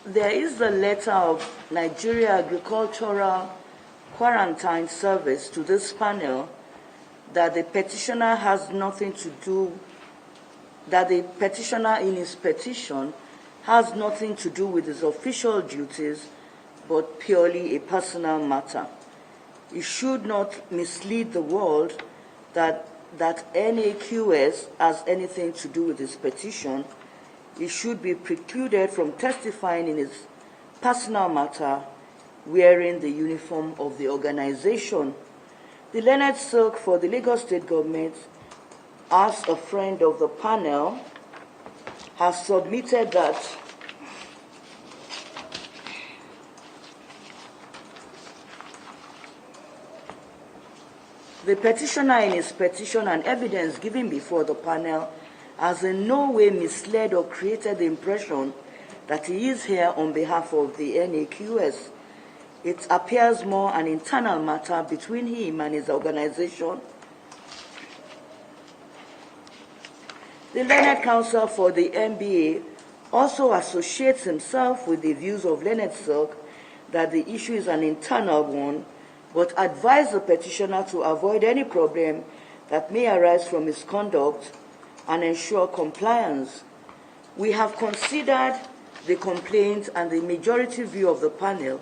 there is the letter of Nigeria Agricultural Quarantine Service to this panel that the petitioner has nothing to do, that the petitioner in his petition has nothing to do with his official duties, but purely a personal matter. It should not mislead the world that NAQS has anything to do with his petition. He should be precluded from testifying in his personal matter wearing the uniform of the organization. The Leonard Silk for the Lagos State Government, as a friend of the panel, has submitted that the petitioner in his petition and evidence given before the panel has in no way misled or created the impression that he is here on behalf of the NAQS. It appears more an internal matter between him and his organization. The Learned Counsel for the NBA also associates himself with the views of Leonard Silk that the issue is an internal one, but advise the petitioner to avoid any problem that may arise from his conduct and ensure compliance. We have considered the complaint, and the majority view of the panel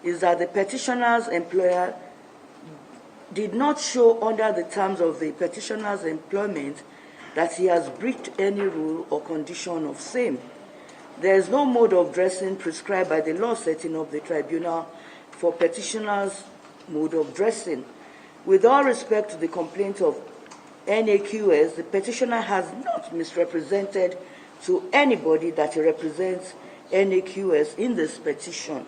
is that the petitioner's employer did not show under the terms of the petitioner's employment that he has breached any rule or condition of same. There is no mode of dressing prescribed by the law setting up the tribunal for petitioner's mode of dressing. With all respect to the complaint of NAQS, the petitioner has not misrepresented to anybody that he represents NAQS in this petition.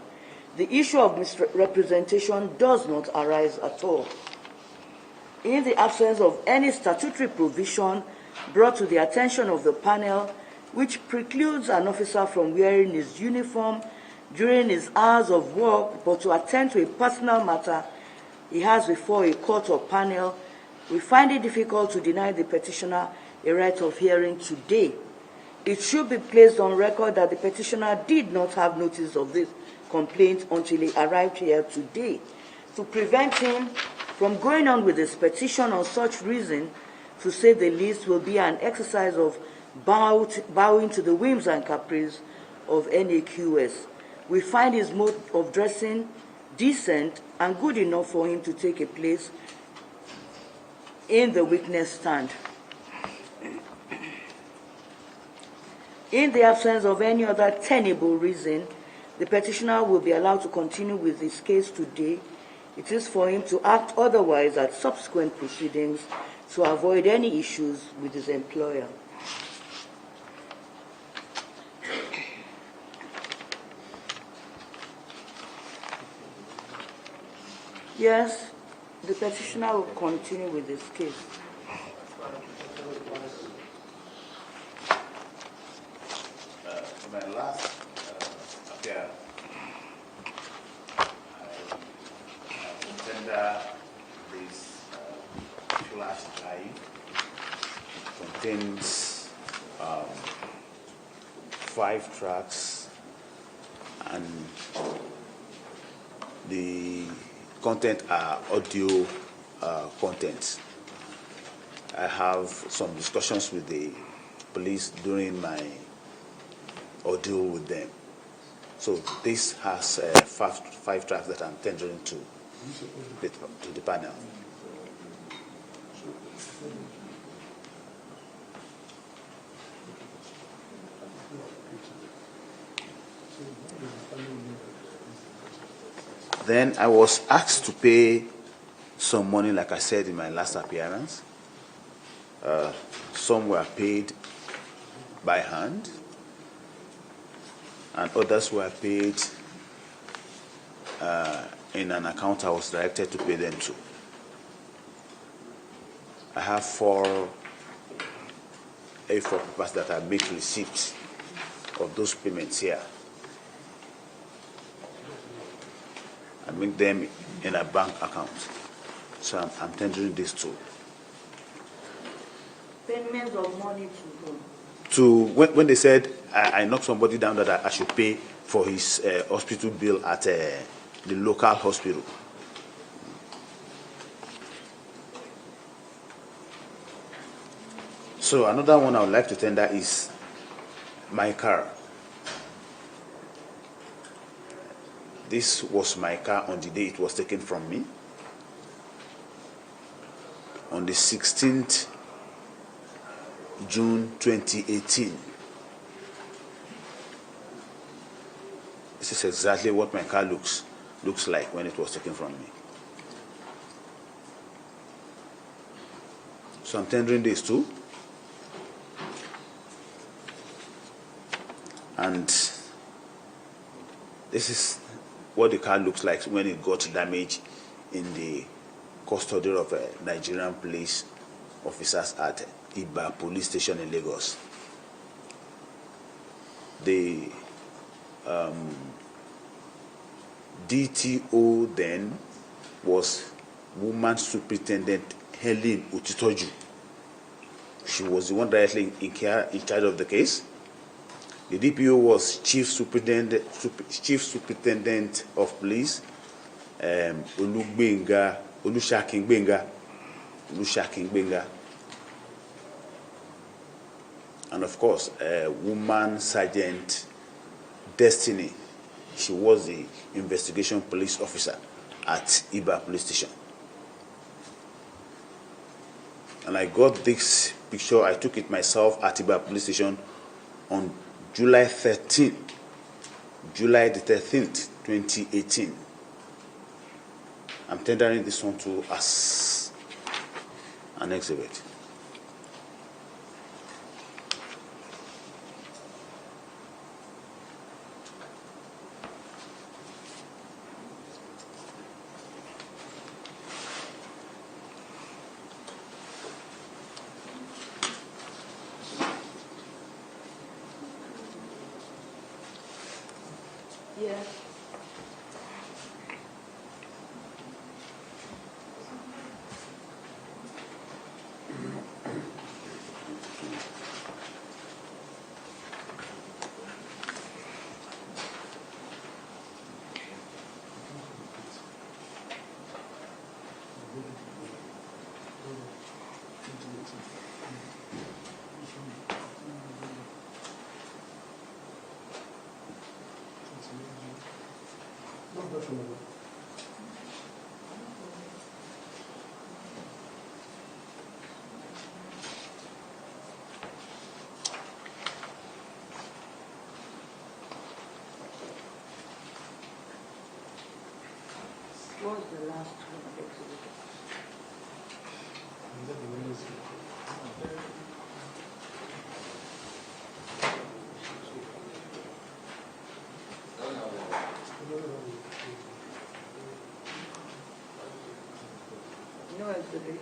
The issue of misrepresentation does not arise at all. In the absence of any statutory provision brought to the attention of the panel which precludes an officer from wearing his uniform during his hours of work, but to attend to a personal matter he has before a court or panel, we find it difficult to deny the petitioner a right of hearing today. It should be placed on record that the petitioner did not have notice of this complaint until he arrived here today. To prevent him from going on with his petition on such reason, to say the least, will be an exercise of bowing to the whims and caprices of NAQS. We find his mode of dressing decent and good enough for him to take a place in the witness stand. In the absence of any other tenable reason, the petitioner will be allowed to continue with his case today. It is for him to act otherwise at subsequent proceedings to avoid any issues with his employer. Yes, the petitioner will continue with his case. My last appearance, I tender this flash drive. It contains 5 tracks, and the content are audio contents. I have some discussions with the police during my ordeal with them. So this has 5 tracks that I'm tendering to the panel. Then I was asked to pay some money, like I said in my last appearance. Some were paid by hand, and others were paid in an account I was directed to pay them to. I have 4 A4 papers that I make receipts of those payments here. I make them in a bank account. So I'm tendering this to. Payments of money to whom? To when they said I knocked somebody down that I should pay for his hospital bill at the local hospital. So another one I would like to tender is my car. This was my car on the day it was taken from me. On the 16th June 2018. This is exactly what my car looks like when it was taken from me. So I'm tendering this too. And this is what the car looks like when it got damaged in the custody of Nigerian police officers at Iba police station in Lagos. The DTO then was Woman Superintendent Helen Utitoju. She was the one directly in charge of the case. The DPO was Chief Superintendent of Police, Olusakin Gbenga. And of course, Woman Sergeant Destiny. She was the investigation police officer at Iba police station. And I got this picture, I took it myself at Iba police station on July the 13th, 2018. I'm tendering this one to us, an exhibit. Yeah. What was the last one? No exhibit.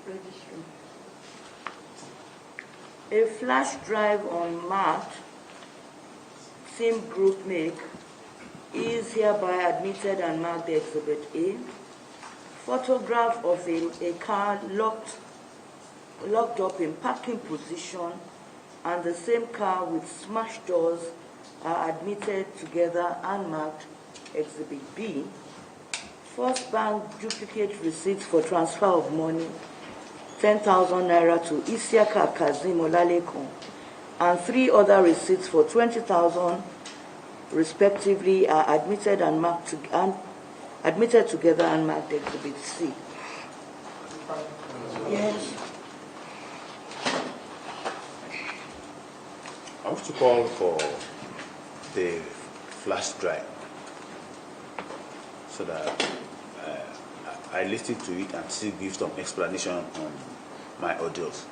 Registry. A flash drive unmarked SIM group make is hereby admitted and marked Exhibit A. Photograph of a car locked up in parking position and the same car with smashed doors are admitted together and marked Exhibit B. First Bank duplicate receipts for transfer of money, 10,000 naira to Isiaka Kazim Olalekun, and 3 other receipts for 20,000 respectively are admitted and admitted together and marked Exhibit C. Yes. I want to call for the flash drive so that I listen to it and still give some explanation on my audios.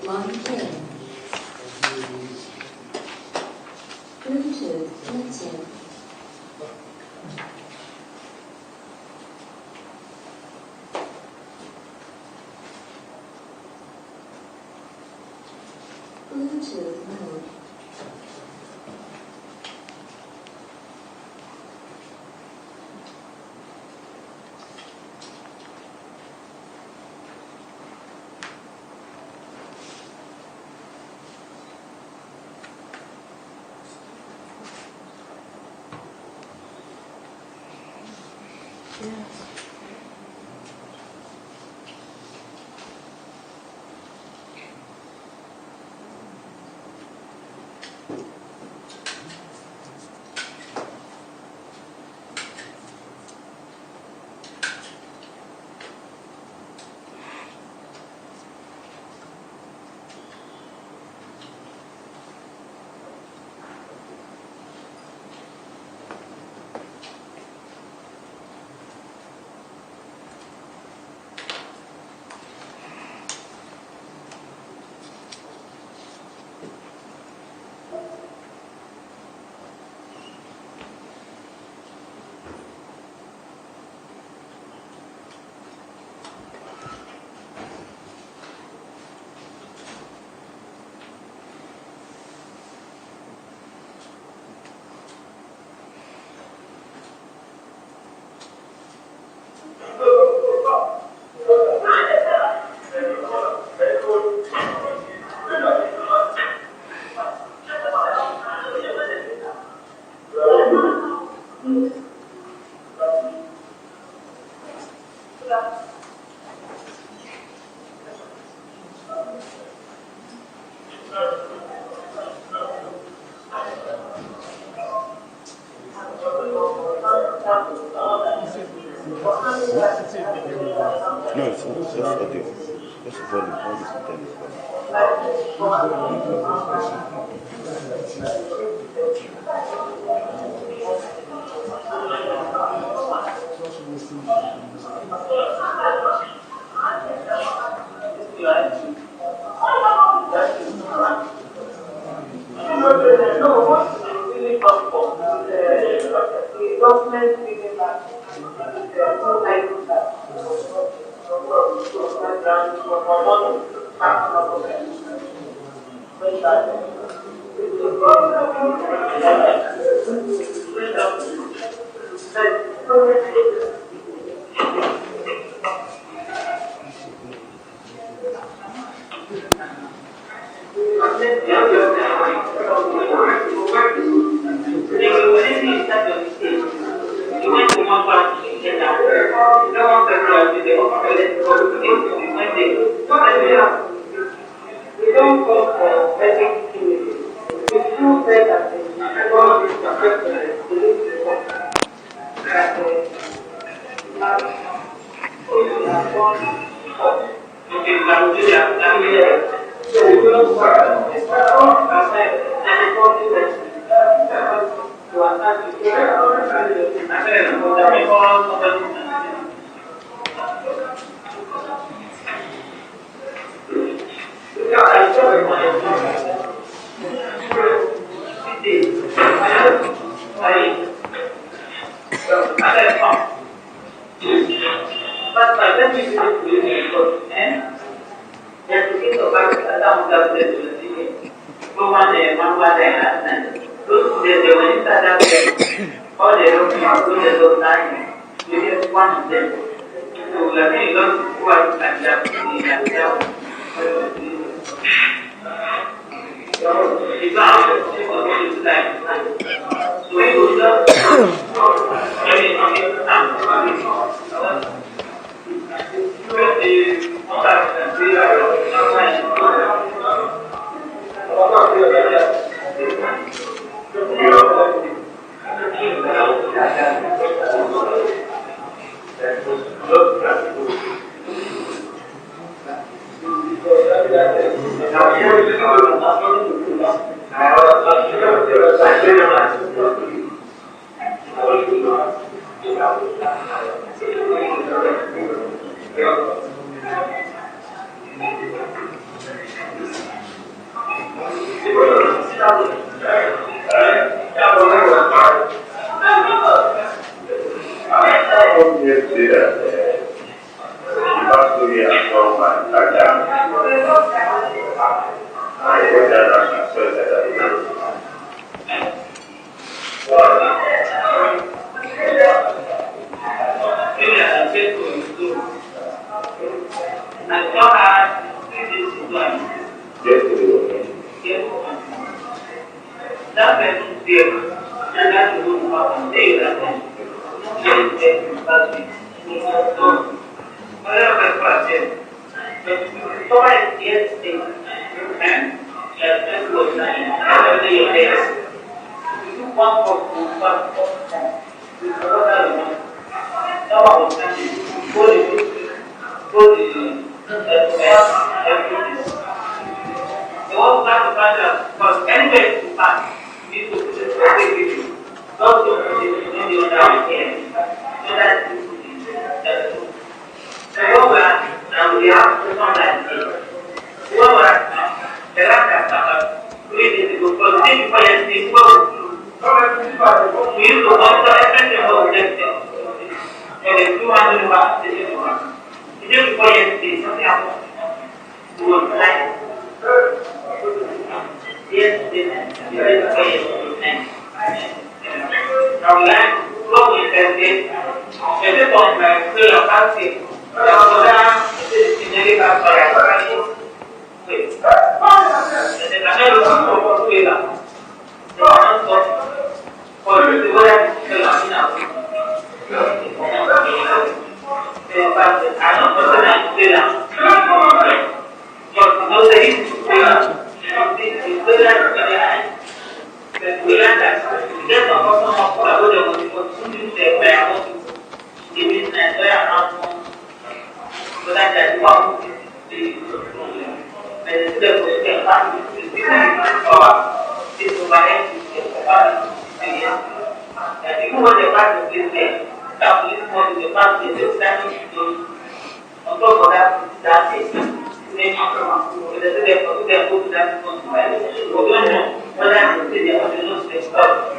Line 10. Bluetooth muted. Bluetooth mode. Yes. Just audio. Just volume. All this volume.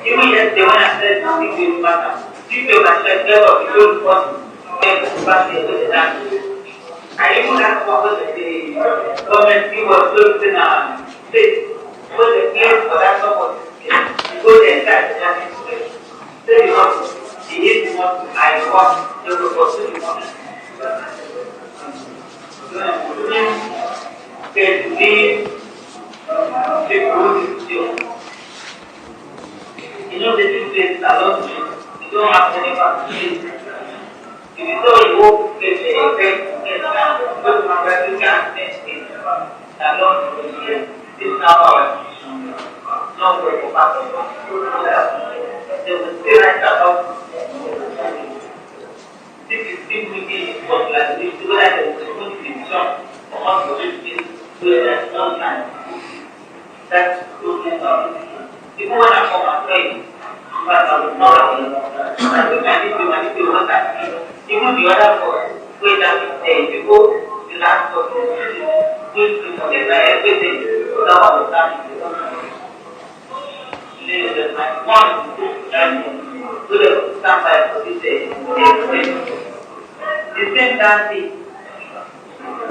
Even yesterday when I said something to you matter, you feel my chest get up, you don't want to get back there with the dance. I even asked what was the government he was closing state, was the place for that support. You go there and start the dance place. Say you want to, he is the one I want, they will pursue the one. Okay, leave the good still. You know the two places are not you don't have any facilities. If you saw you go get a great go to my brother, you can't next thing. Alone to the year, this is now our not going to pass. They will say right about this is simply what like this, so that there is no division for us to do this, so that no time. That's good. Even when I come and pray, but I will not I think I need to look at it. Even the other boy, way that is there, you go the last person, good to forget everything, so that was that is my one to the stand by for this day. The same that thing.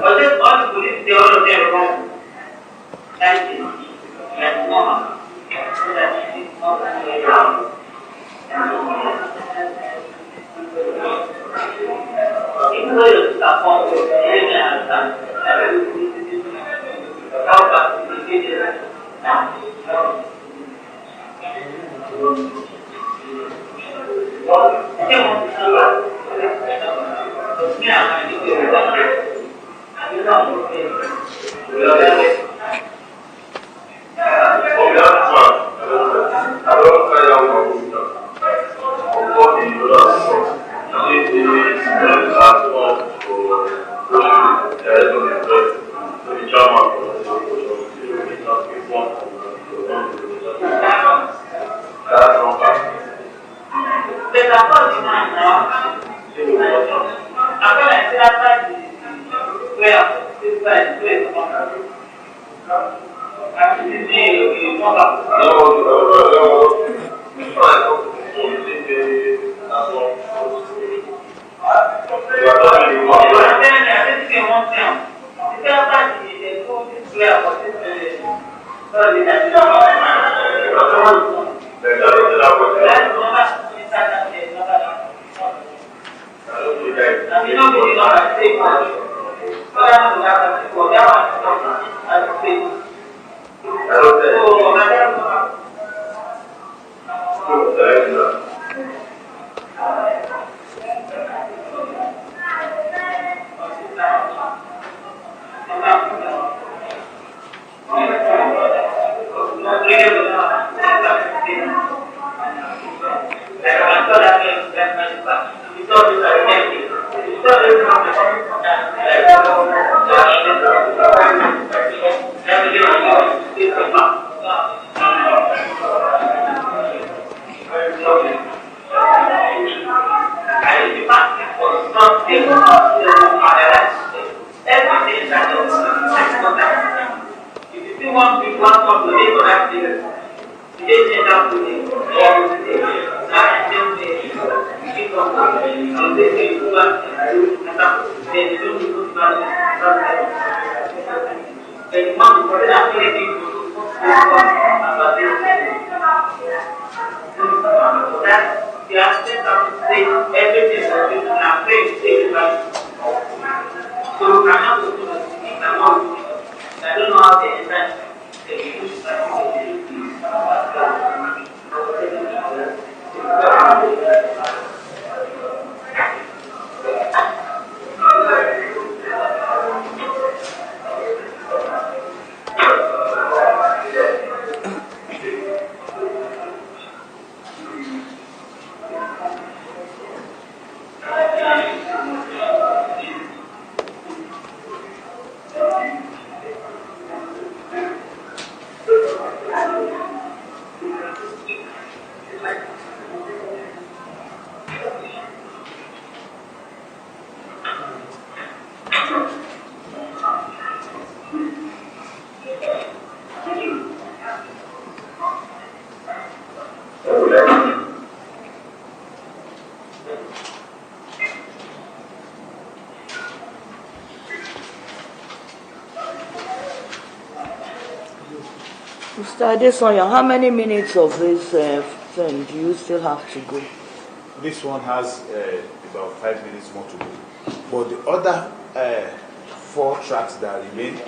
But then all the police, they all of them wrong. That is normal. Mr. Adesanya, how many minutes of this thing do you still have to go? This one has about 5 minutes more to go. But the other 4 tracks that remain,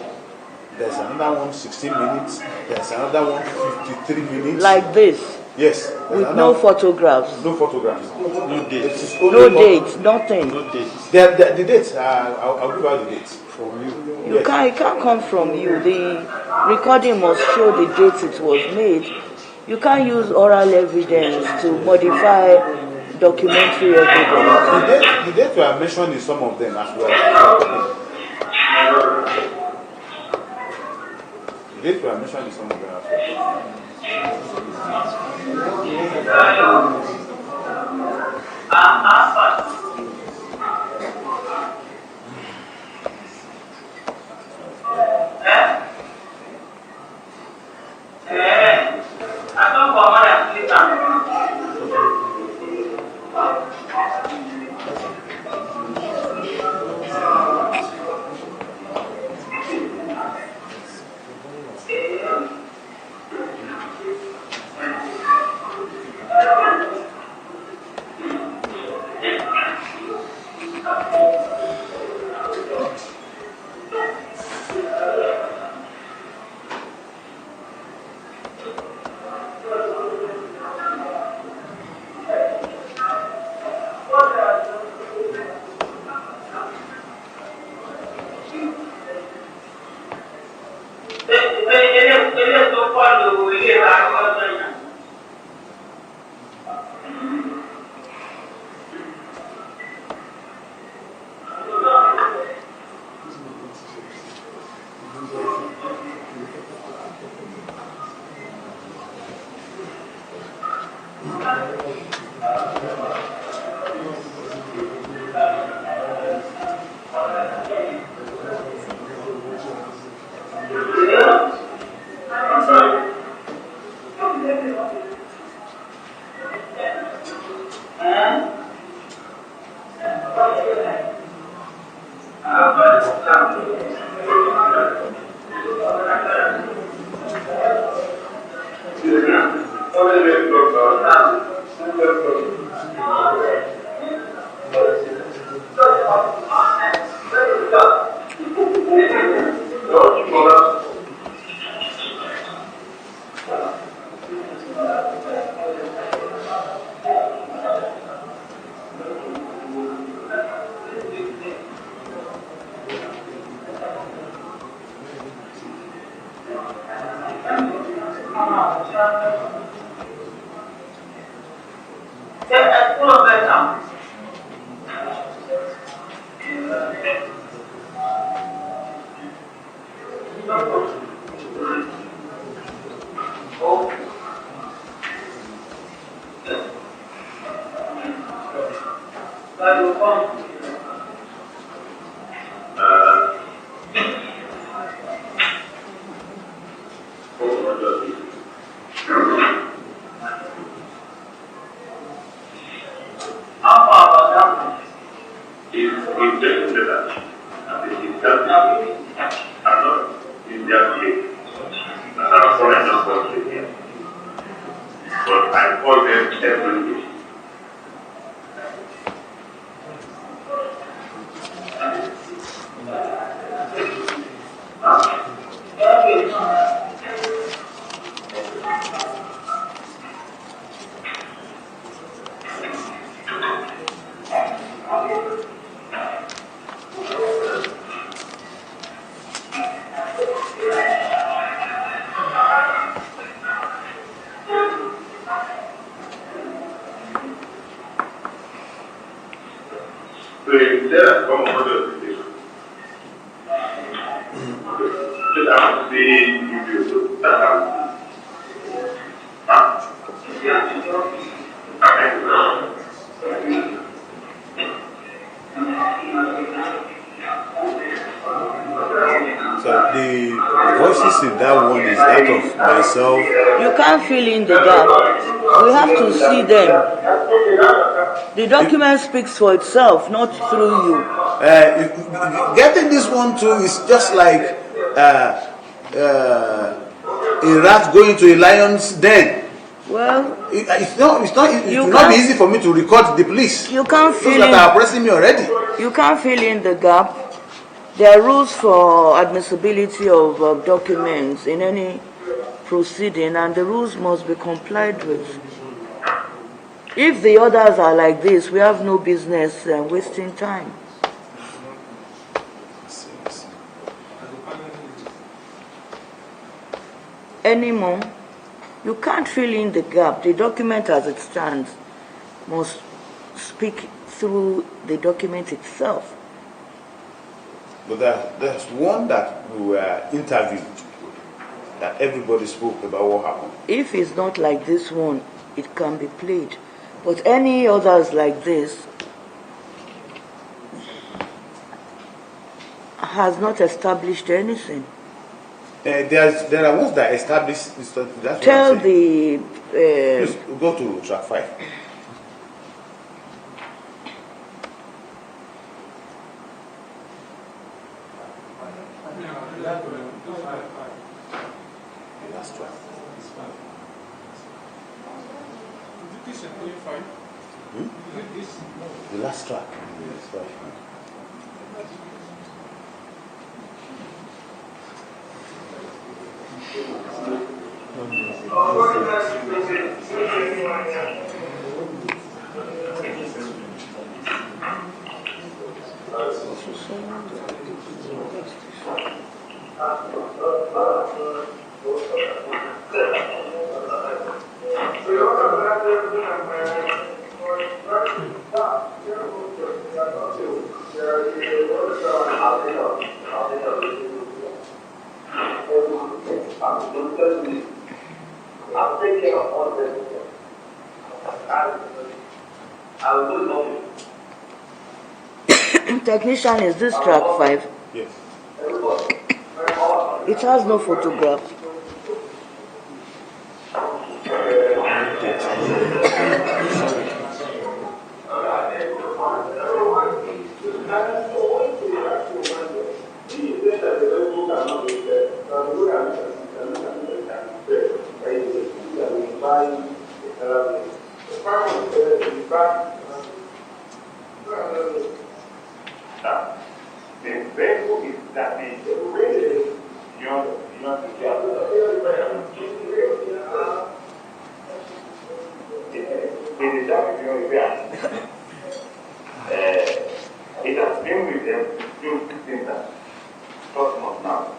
there's another one 16 minutes, there's another one 53 minutes. Like this? Yes. With no photographs? No photographs. No dates. No dates, nothing? No dates. The dates, I'll give out the dates. From you. It can't come from you. The recording must show the date it was made. You can't use oral evidence to modify documentary evidence. The dates were mentioned in some of them as well. The dates were mentioned in some of them as well. You can't fill in the gap. We have to see them. The document speaks for itself, not through you. Getting this one too is just like a rat going to a lion's den. Well, It will not be can't- easy for me to record the police. you can't Those fill that are in. oppressing me already. You can't fill in the gap. There are rules for admissibility of documents in any proceeding, and the rules must be complied with. If the others are like this, we have no business wasting time. Anymore, you can't fill in the gap. The document as it stands must speak through the document itself. But there's one that we were interviewed that everybody spoke about what happened. If it's not like this one, it can be played. But any others like this has not established anything. There are ones that establish. That's what Tell I'm saying. the Please go to track 5. The last track. The last track. I'll take care of all this. I will do nothing. technician, is this track 5? Yes. It has no photograph. It has been with them since that first month now.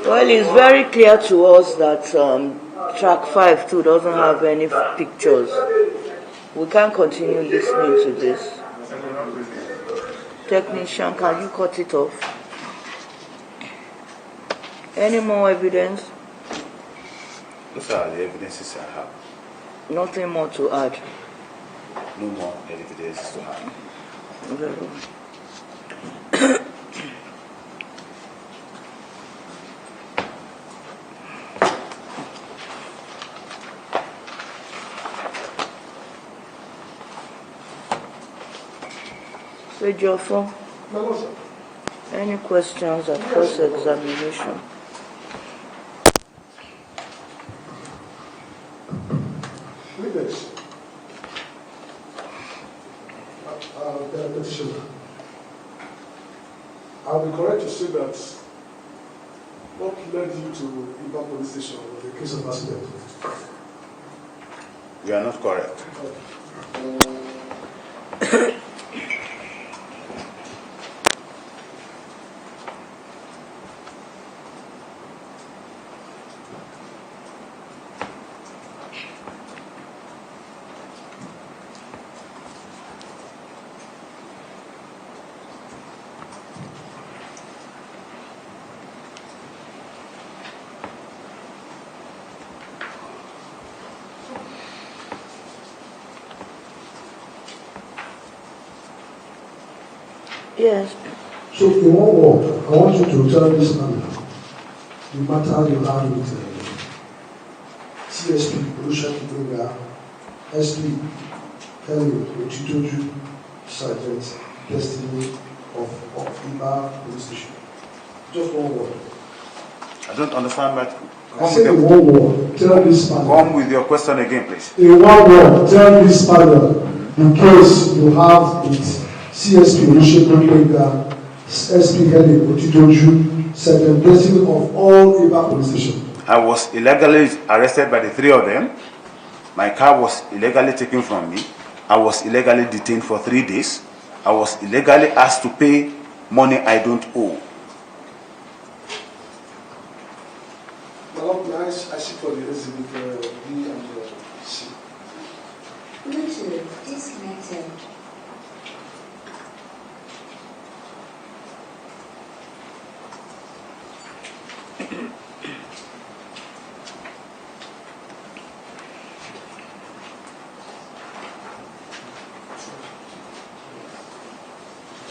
Well, it's very clear to us that track 5 too doesn't have any pictures. We can't continue listening to this. Technician, can you cut it off? Any more evidence? Those are the evidences I have. Nothing more to add. No more evidences to have. Very well. Ejiofor, No, sir. any questions at cross-examination? Witness. Petitioner. I'll be correct to say that what led you to Iba police station was a case of accident. You are not correct. Yes. So in one word, I want you to tell this man the matter you had with CSP, Olusegun Gbenga, SP, Henry Otitoju, Sergeant, Destiny of Iba Police Station. Just one word. I don't understand that. I said in one word, tell this man. Come with your question again, please. In one word, tell this panel the case you have with CSP Olusegun Gbenga, SP Henry Otitoju, Sergeant Destiny of all Iba Police Station. I was illegally arrested by the three of them. My car was illegally taken from me. I was illegally detained for 3 days. I was illegally asked to pay money I don't owe. Madam, I seek for the exhibit B and C. Bluetooth disconnected.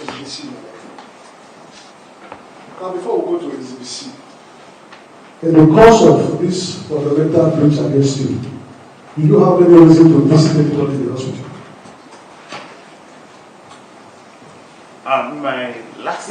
Exhibit C. Now, before we go to exhibit C, in the course of this fundamental breach against you, do you have any reason to visit anybody in the hospital? My last.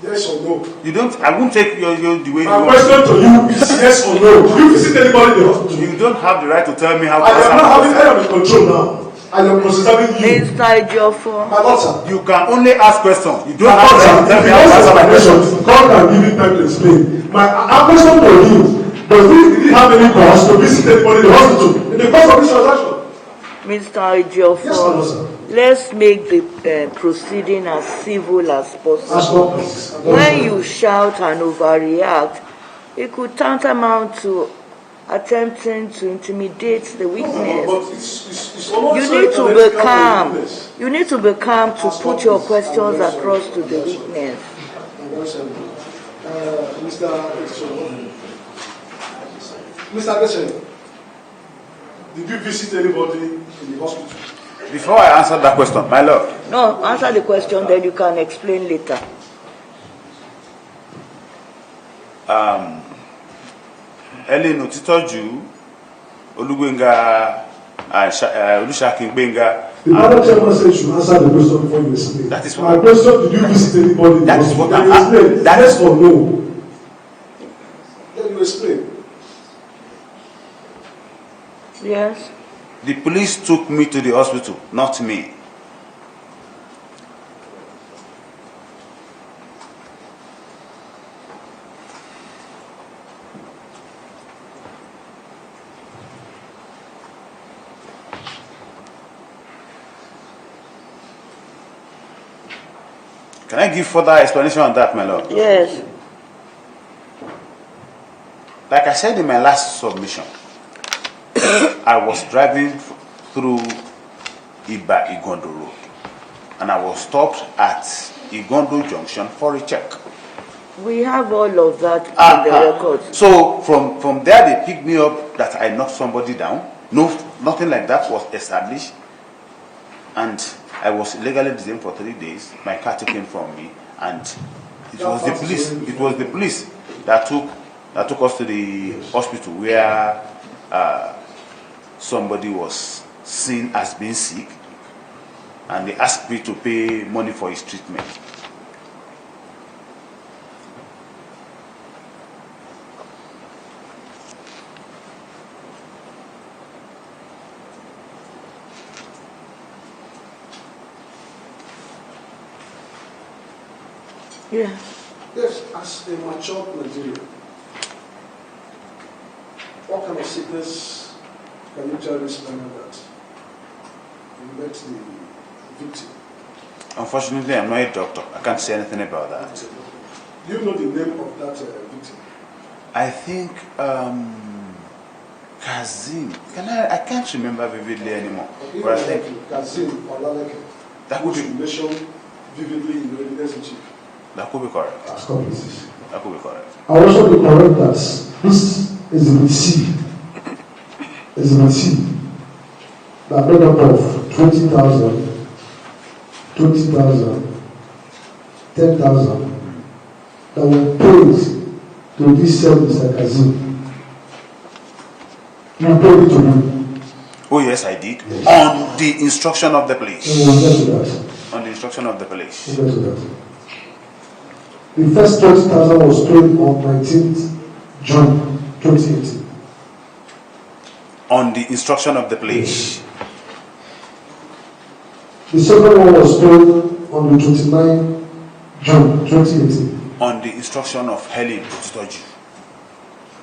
Yes or no? You don't. I won't take your the way you My want. question to you is yes or no. Do you visit anybody in the hospital? You don't have the right to tell me how. I am not having any of the control now. I am considering you. Mr. Ejiofor, My Lord, sir. You can only ask questions. You don't My have Lord, the right sir. to tell If me you how to answer answer my my questions. questions, God can give you time to explain. My question to you, did he have any cause to visit anybody in the hospital in the course of this transaction? Mr. Yes, Ejiofor, Lord, sir. let's make the proceeding as civil as Ask possible. God, please. When you shout and overreact, it could tantamount to attempting to intimidate the witness. But it's almost You need to be calm. You need to be calm to put your questions across to the witness. Mr. Adesanya, did you visit anybody in the hospital? Before I answer that question, my lord, No, answer the question, then you can explain later. Ellen Otitoju, Olugbenga, Olusegun Gbenga. The other chairman said you should answer the question before you explain. That is my what- question: did you visit anybody in the That is hospital? what Then I'm you explain. asking. That Yes is- or no? Then you explain. Yes? The police took me to the hospital, not me. Can I give further explanation on that, my lord? Yes. Like I said in my last submission, I was driving through Iba Igondo Road, and I was stopped at Igondo Junction for a check. We have all of that in the records. So from there they picked me up that I knocked somebody down. No, nothing like that was established, and I was illegally detained for 3 days. My car taken from me, and it was the police. It was the police that took us to the hospital where somebody was seen as being sick, and they asked me to pay money for his treatment. Yeah. Yes, as a mature Nigerian, what kind of sickness can you tell this man that you met the victim? Unfortunately, I'm not a doctor. I can't say anything about that. Do you know the name of that victim? I think Kazim. I can't remember vividly anymore. Okay, But I think Kazim Olaleke, that could which be you mentioned vividly in your evidence in chief. that could be correct. As complices. That could be correct. I also be correct that this Exhibit C, that made up of 20,000, 20,000, 10,000, that were paid to this Mr. Kazim. You paid it to him. Oh yes, I did. Yes. On the instruction of the police. And we'll get to that. On the instruction of the police. We'll get to that. The first 20,000 was paid on 19th June 2018. On the instruction of the police. The second one was paid on the 29th June 2018. On the instruction of Helen Otitoju.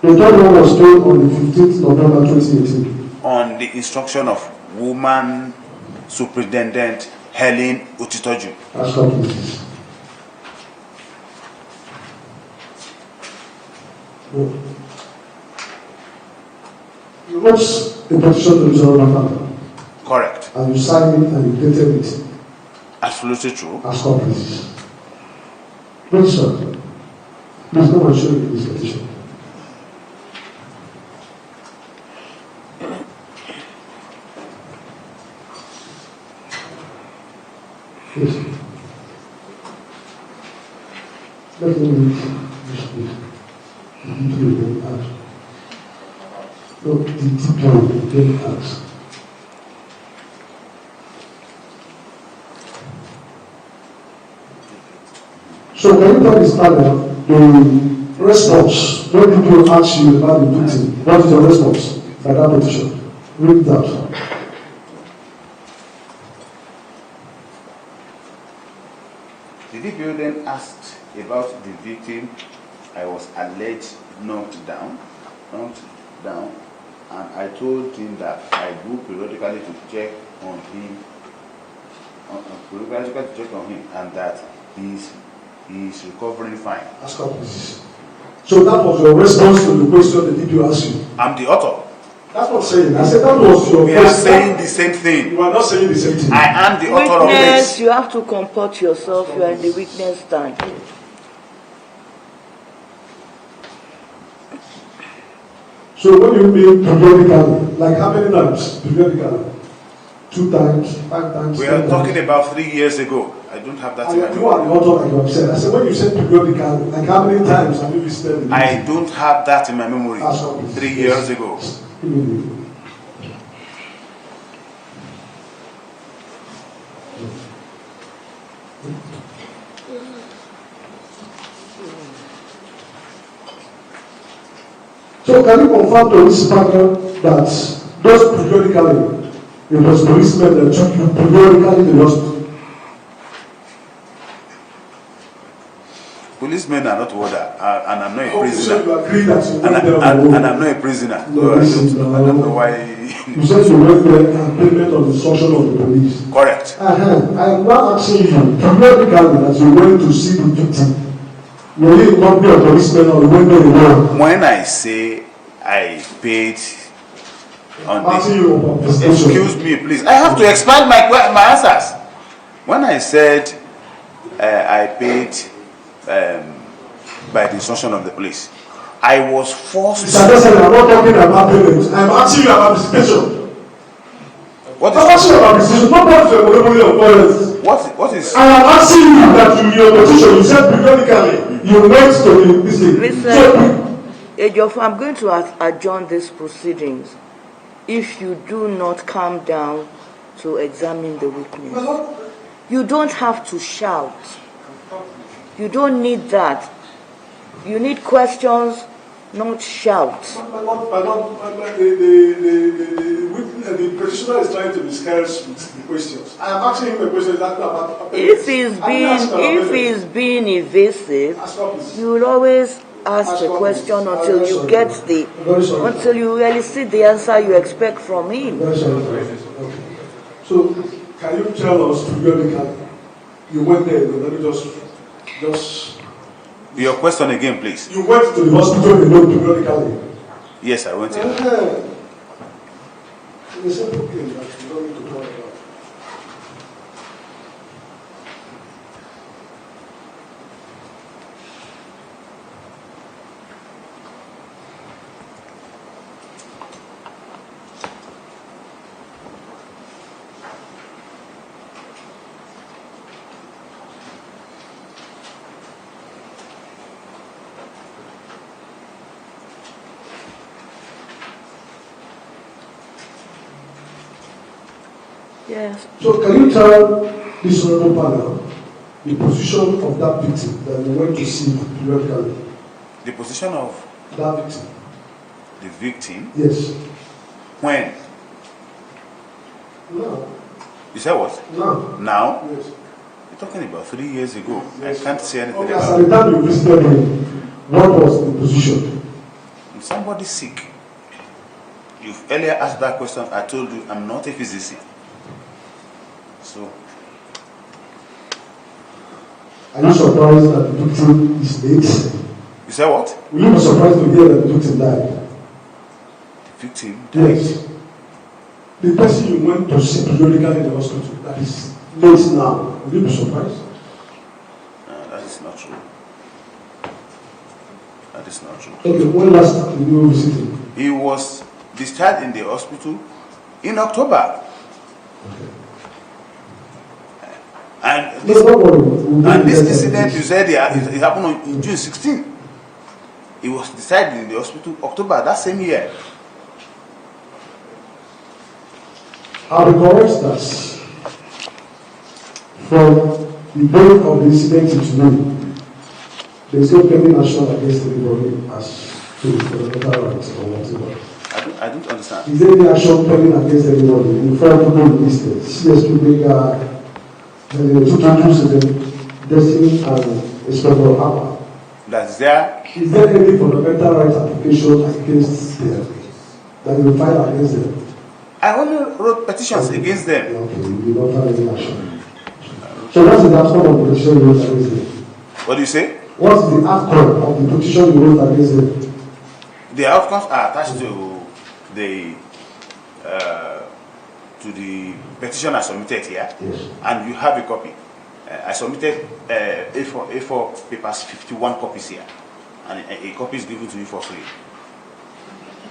The third one was paid on the 15th November 2018. On the instruction of Woman Superintendent Helen Otitoju. As complices. You wrote a petition to the General Matter Correct. and you signed it and you dated it Absolutely true. as complices. Please, sir, please come and show me this petition. Yes. Let me read this, please. The detail then ask. No, the detail then ask. So can you tell this panel the response when people ask you about the victim? What is your response by that petition? Read that. The DPO then asked about the victim I was alleged knocked down, and I told him that I do periodically to check on him, and that he's recovering fine. As complices. So that was your response to the question the DPO asked you. I'm the author. That's what I'm saying. I said that was your We are question. saying the same thing. You are not saying the same thing. I am the author of Witness, this. you have to comport yourself. You are in the witness stand. So when you mean periodically, like how many times periodically? 2 times, 5 times, We 10 are times? talking about 3 years ago. I don't have that in my You are the memory. author, like you have said. I said when you said periodically, like how many times have you visited the I don't have that in my memory. As complices. 3 years ago. Immediately. So can you confirm to this panel that those periodically, it was policemen that took you periodically to the hospital? Policemen are not order, and I'm not a Oh, so prisoner. you agree that you And, went there on and your I'm own? not a prisoner. No, So listen, I don't know why. You said you went there and payment of the instruction of the police. Correct. I am now asking you, periodically that you went to see the victim, will it not be a policeman or you went there alone? When I say I paid on Asking the, you about prescription. excuse me, please. I have to expand my answers. When I said I paid by the instruction of the police, I was forced. Mr. President, I'm not talking about payment. I'm asking you about visitation. What I'm is asking you about visitation, not about the monopoly of violence. what is? I am asking you that in your petition, you said periodically, you went to this thing. Listen, Ejiofor, I'm going to adjourn these proceedings. If you do not calm down to examine the witness. My Lord, You don't have to shout. You don't need that. You need questions, not shout. my Lord, the petitioner is trying to discourage the questions. I am asking him a question exactly about. If he's being evasive, you will always ask the question until you get until you really see the answer you expect from him. Very sorry. Okay. So, can you tell us periodically? You went there. Let me just. Your question again, please. You went to the hospital alone periodically. Yes, I went there. It's a simple thing that you don't need to talk about. Yes. So can you tell this honorable panel the position of that victim that we went to see periodically? The position of That victim? the victim, Yes. when? No. You said what? No. Now? Yes. You're talking about 3 years ago. I can't say anything Okay, about as at the time you visited him, what was the position? If somebody's sick, you've earlier asked that question, I told you I'm not a physician. So, Are you surprised that the victim is late? you said what? Will you be surprised to hear that the victim died? The victim died. Yes. The person you went to see periodically in the hospital that is late now, will you be surprised? That is not true. That is not true. Okay, when last time did you visit him? He was discharged in the hospital in October. Okay. And No, this, don't worry. We'll and get this that incident, you information. said it happened in June 16. He was discharged in the hospital October that same year. I'll be correct that from the day of the incident to today, there is no pending action against anybody as to fundamental rights or whatever. I don't understand. Is there any action pending against anybody? In front of people listed, CSP Bega, and the two countries, Destiny and Inspector Hammer. That's there. Is there any fundamental rights application against them that you will file against them? I only wrote petitions against them. Okay, you will not file any action. So what's the outcome of the petition you wrote against them? What do you say? What's the outcome of the petition you wrote against them? The outcomes are attached to the petition I submitted here, Yes. and you have a copy. I submitted A4 papers, 51 copies here, and a copy is given to you for free.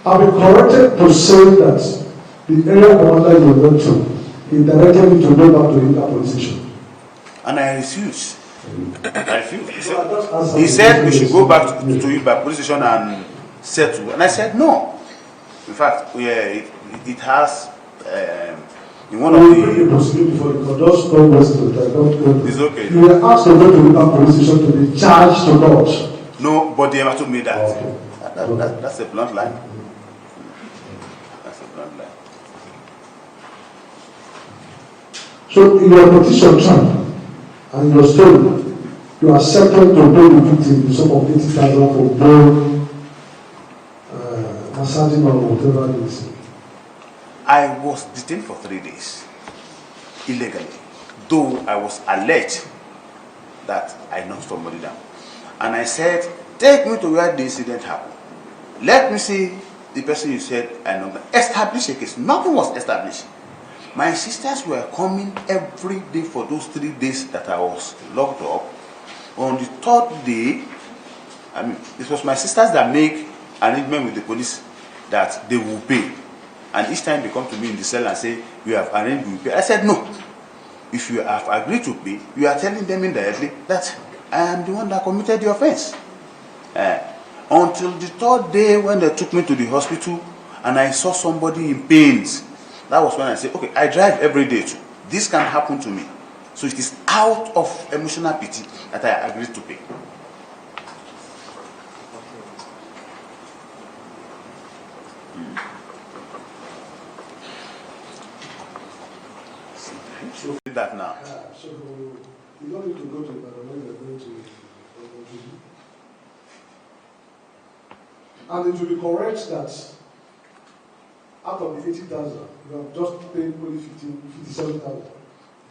I'll be corrected to say that the area commander you went to, he directed me to go back to the police station. And I refused. I refused. He said we should go back to Iba police station and settle. And I said no. In fact, it has in one of We will the. bring the proceeding before the court. Just don't waste your time. Don't. It's okay. You were asked to go to the police station to be charged to court. Nobody ever told me that. Okay. That's a blunt line. That's a blunt line. So in your petition too, and your story, you accepted to pay the victim the sum of 80,000 for bone massaging or whatever it is. I was detained for 3 days illegally, though I was alleged that I knocked somebody down. And I said, take me to where the incident happened. Let me see the person you said I knocked down. Establish a case. Nothing was established. My sisters were coming every day for those 3 days that I was locked up. On the third day, it was my sisters that make arrangement with the police that they will pay. And each time they come to me in the cell and say, we have arranged, we will pay. I said, no. If you have agreed to pay, you are telling them indirectly that I am the one that committed the offense. Until the third day when they took me to the hospital and I saw somebody in pains, That was when I said, okay, I drive every day too. This can happen to me. So it is out of emotional pity that I agreed to pay. So do that now. So you don't need to go to Ibadan when you're going to and it will be correct that out of the 80,000, you have just paid only 57,000.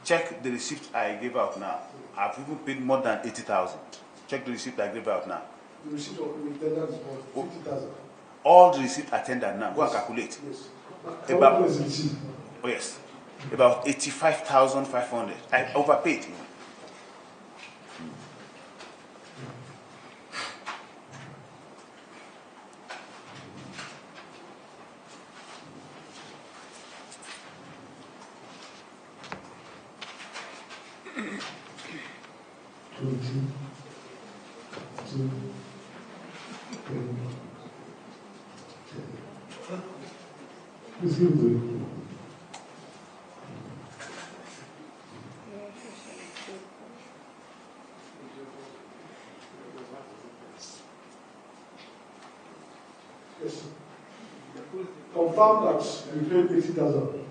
Check the receipt I gave out now. I've even paid more than 80,000. Check the receipt I gave out now. The receipt of the tender is about 50,000. All the receipt attended now. Go and calculate. Yes. About- How much is the receipt? Oh yes, about 85,500. I overpaid. Please give it to him. Yes. Confirm that you paid 80,000.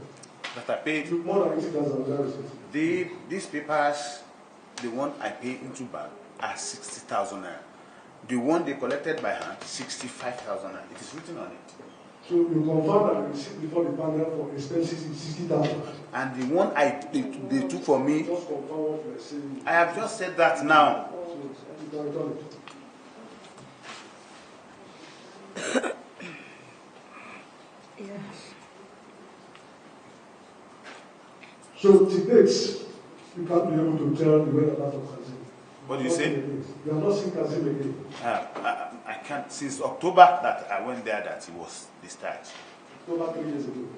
That I paid. More than 80,000 without receipt. These papers, the one I paid into bank are 60,000 naira. The one they collected by hand, 65,000 naira. It is written on it. So you confirm that the receipt before the panel for expenses is 60,000. And the one they took for me, Just confirm what you are saying. I have just said that now. So you can return it. Yes. So to date, you can't be able to tell the whereabouts of Kazim. What do you say? You have not seen Kazim again. I can't, since October that I went there that he was discharged. Over 3 years ago.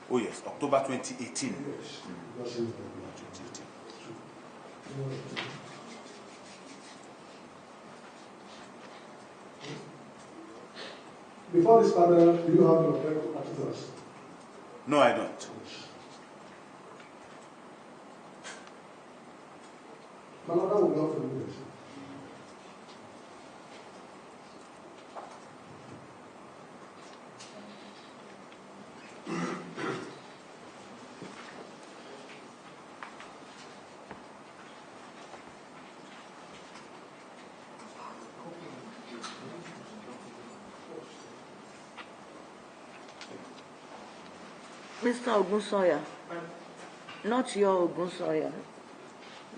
Oh yes, October 2018. Yes. You have seen him. 2018. Before this panel, do you have your medical particulars? No, I don't. Malaka will go for you. Mr. Ogunsoya, not your Ogunsoya.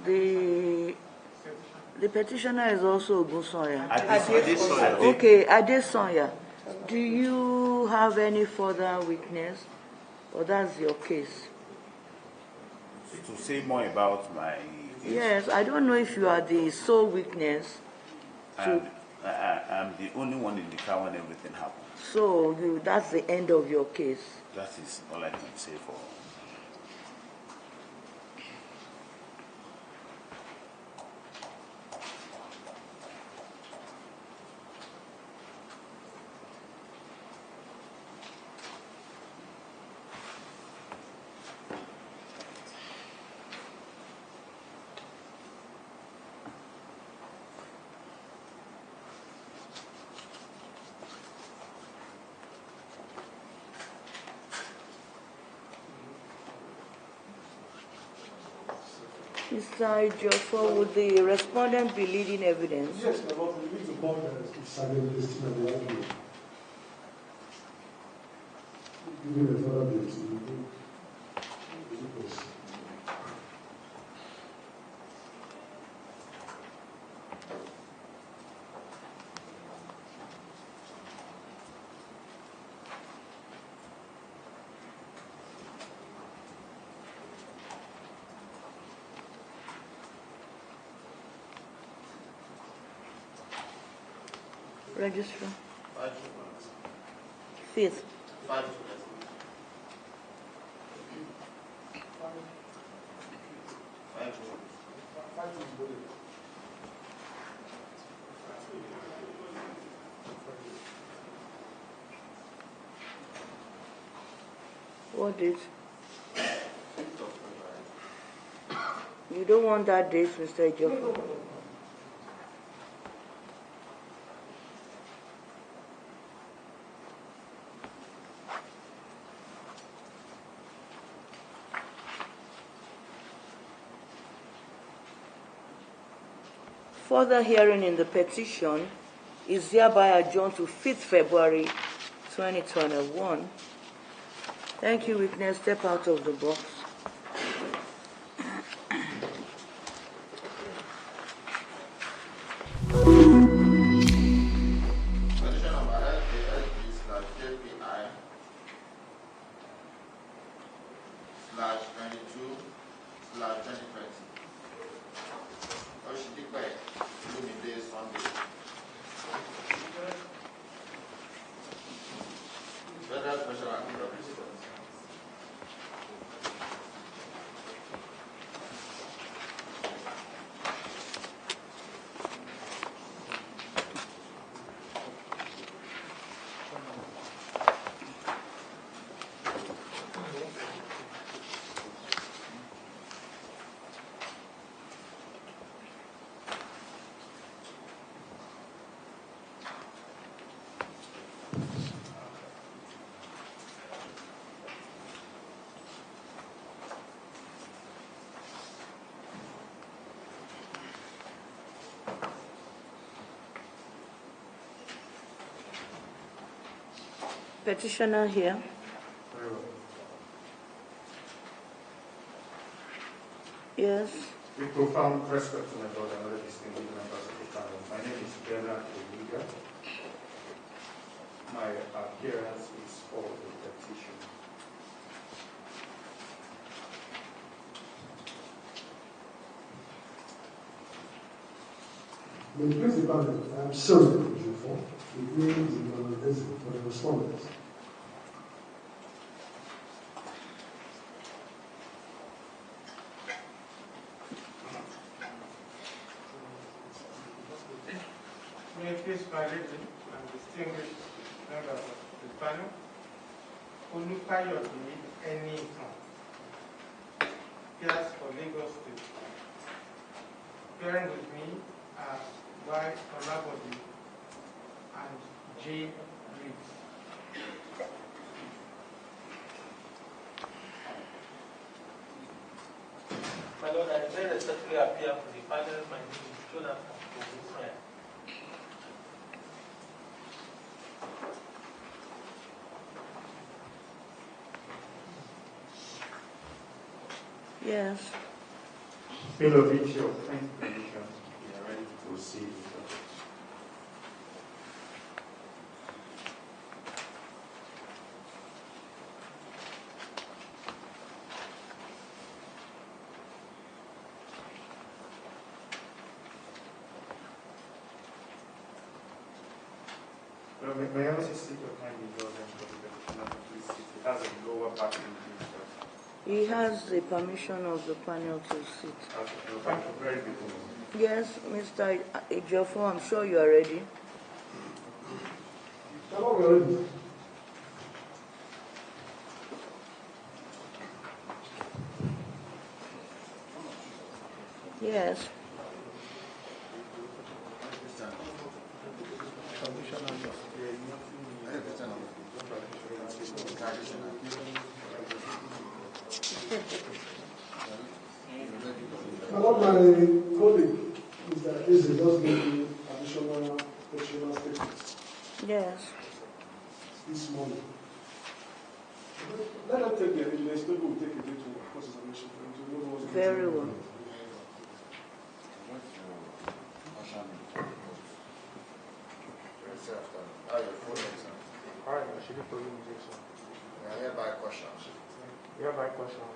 The petitioner is also Ogunsoya. Adesoya. Okay, Adesoya, do you have any further witness, or that's your case? To say more about my case. Yes, I don't know if you are the sole witness. I'm the only one in the car when everything happened. So that's the end of your case. That is all I can say for. Mr. Ejiofor, would the respondent be leading evidence? Yes, my lord, we need to call Sergeant Listing and the IPO. Give me the further date. Registrar. Fifth. What date? don't want that date, Mr. Ejiofor? Further hearing in the petition is hereby adjourned to 5th February 2021. Thank you, witness. Step out of the box. Petition number LASB/JPI/22/2020. Oshidipe Lumide Sunday. Federal Special Account of Residence. Petitioner here. Yes. With profound respect to my brother and other distinguished members of the panel, my name is Bernard Oliga. My appearance is for the petition. May it please the panel, I am sorry for it means for the respondents. May it please my lady and distinguished members of the panel, Olukayode Enitan, appears for Lagos State. Appearing with me are Y. Olabode and J. Reeves. My Lord, I very respectfully appear for the panel. My name is Jonathan Ogunfaya. Yes. Bill of each of claim permission, we are ready to proceed with the Well, may I also seek your kind indulgence for the petitioner to please sit? It has a lower back injury, sir. He has the permission of the panel to sit. Okay, thank you very much. Yes, Mr. Ejiofor, I'm sure you are ready. Hello, we are ready. Yes. My Lord, my colleague, Mr. Eze, just gave me additional petitioner statements Yes. this morning. Let them take the evidence, maybe we'll take a day to cross-examination for them to know what's going on. Very well. I hereby caution Hereby caution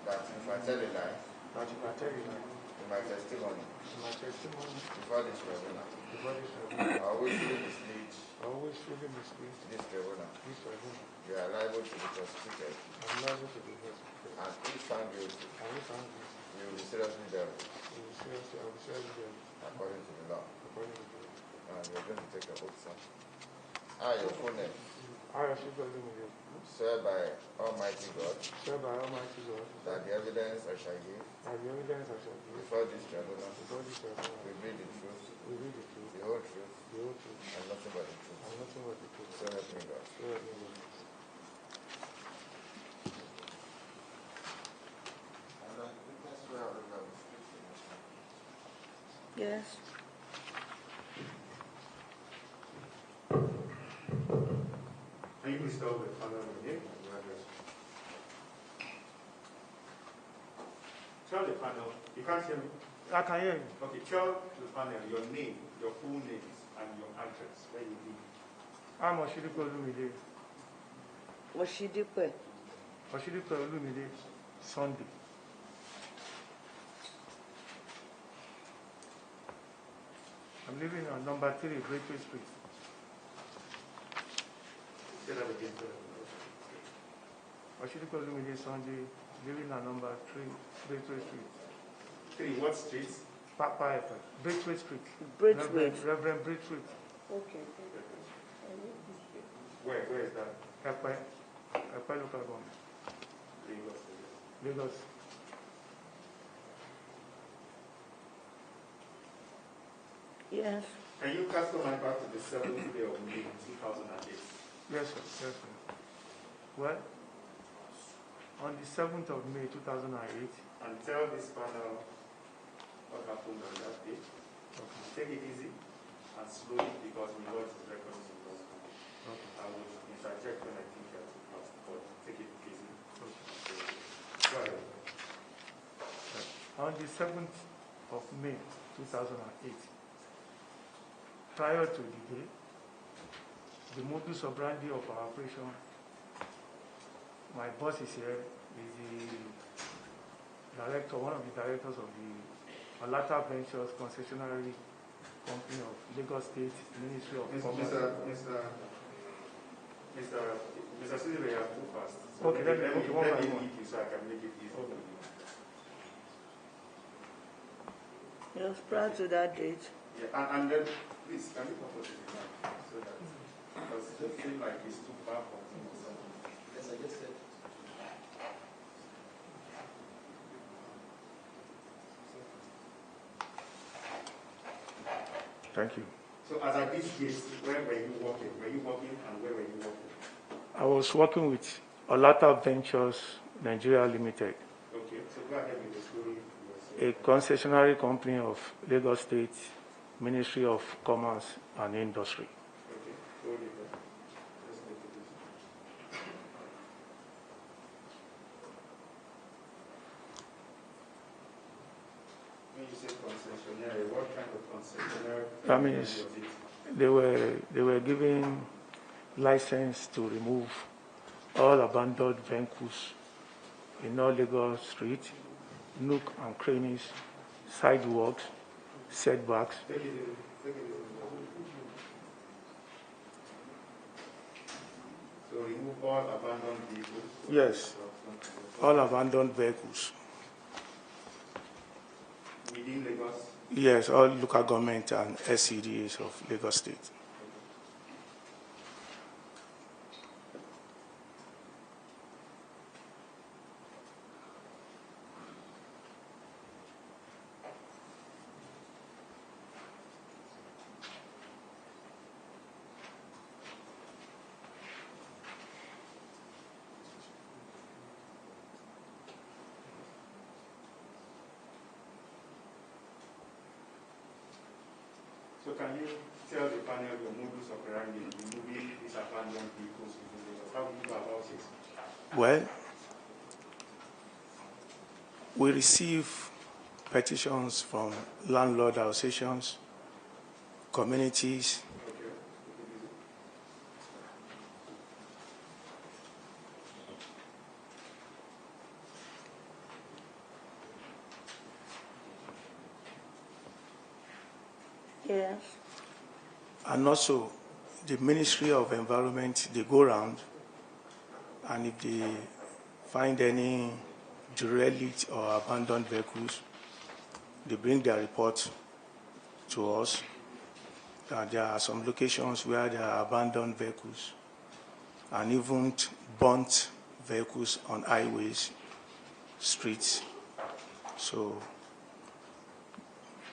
that if I tell a lie that if I tell you that in my testimony my testimony before this tribunal, before this tribunal, I always really mislead I always fully mislead this tribunal, this tribunal, you are liable to be prosecuted, I'm liable to be prosecuted. and if found guilty, I will find this. you will be seriously dealt with I will seriously do it according to the law. according to the law. And you're going to take your oath, sir. I, your full name, I, Oshiba Olumide, swear by Almighty God swear by Almighty God that the evidence I shall give that the evidence I shall give before this tribunal before this tribunal will be the truth, will be the truth, the whole truth, the whole truth, and nothing but the truth. and nothing but the truth. So help me God. So help me God. And I swear all over the street. Yes. Can you please tell the panel your name and your address? Tell the panel, you can't hear me? I can hear you. Okay, tell the panel your name, your full names, and your address, where you live. I'm Oshidipe Olumide. Oshidipe. Oshidipe Olumide, Sunday. I'm living on number 3, Breakaway Street. Say that again. Oshidipe Olumide, Sunday, living on number 3, Breakaway Street. 3, what street? Papa F. Breakaway Street. Braithwaite. Reverend Braithwaite. Okay. Where is that? Epe local government. Lagos. Yes. Can you cast your mind back to the 7th day of May 2008? Yes, sir. Yes, sir. Well, on the 7th of May 2008, and tell this panel what happened on that day. Okay. Take it easy and slowly because we know it's recording in those. Okay. I will interject when I think you're too fast, but take it easy. Okay. Go ahead. On the 7th of May 2008, prior to the day, the modus operandi of our operation, my boss is here, is the director, one of the directors of the Alata Ventures Concessionary Company of Lagos State Ministry of Commerce. Mr. Sidibé, you have too fast. So okay, let me lead you so I can make it easy. Okay. Yes, prior to that date. Yeah, and then, please, can you come to the mic so that, because it seems like it's too far from me or something. Yes, I just said. Thank you. So as at this case, where were you working? Were you working and where were you working? I was working with Alata Ventures Nigeria Limited. Okay, so go ahead with the story. A concessionary company of Lagos State Ministry of Commerce and Industry. Okay, hold it there. Let's make it easy. When you say concessionary, what kind of concessionary? That means they were giving license to remove all abandoned vehicles in all Lagos street, nook and crannies, sidewalks, setbacks. So remove all abandoned vehicles? Yes, all abandoned vehicles. Within Lagos? Yes, all local government and SCDAs of Lagos State. So can you tell the panel your modus operandi in removing these abandoned vehicles within Lagos? How do you go about it? Well, we receive petitions from landlord associations, communities. Okay. Yes. And also, the Ministry of Environment, they go around, and if they find any derelict or abandoned vehicles, they bring their report to us. There are some locations where there are abandoned vehicles, and even burnt vehicles on highways, streets. So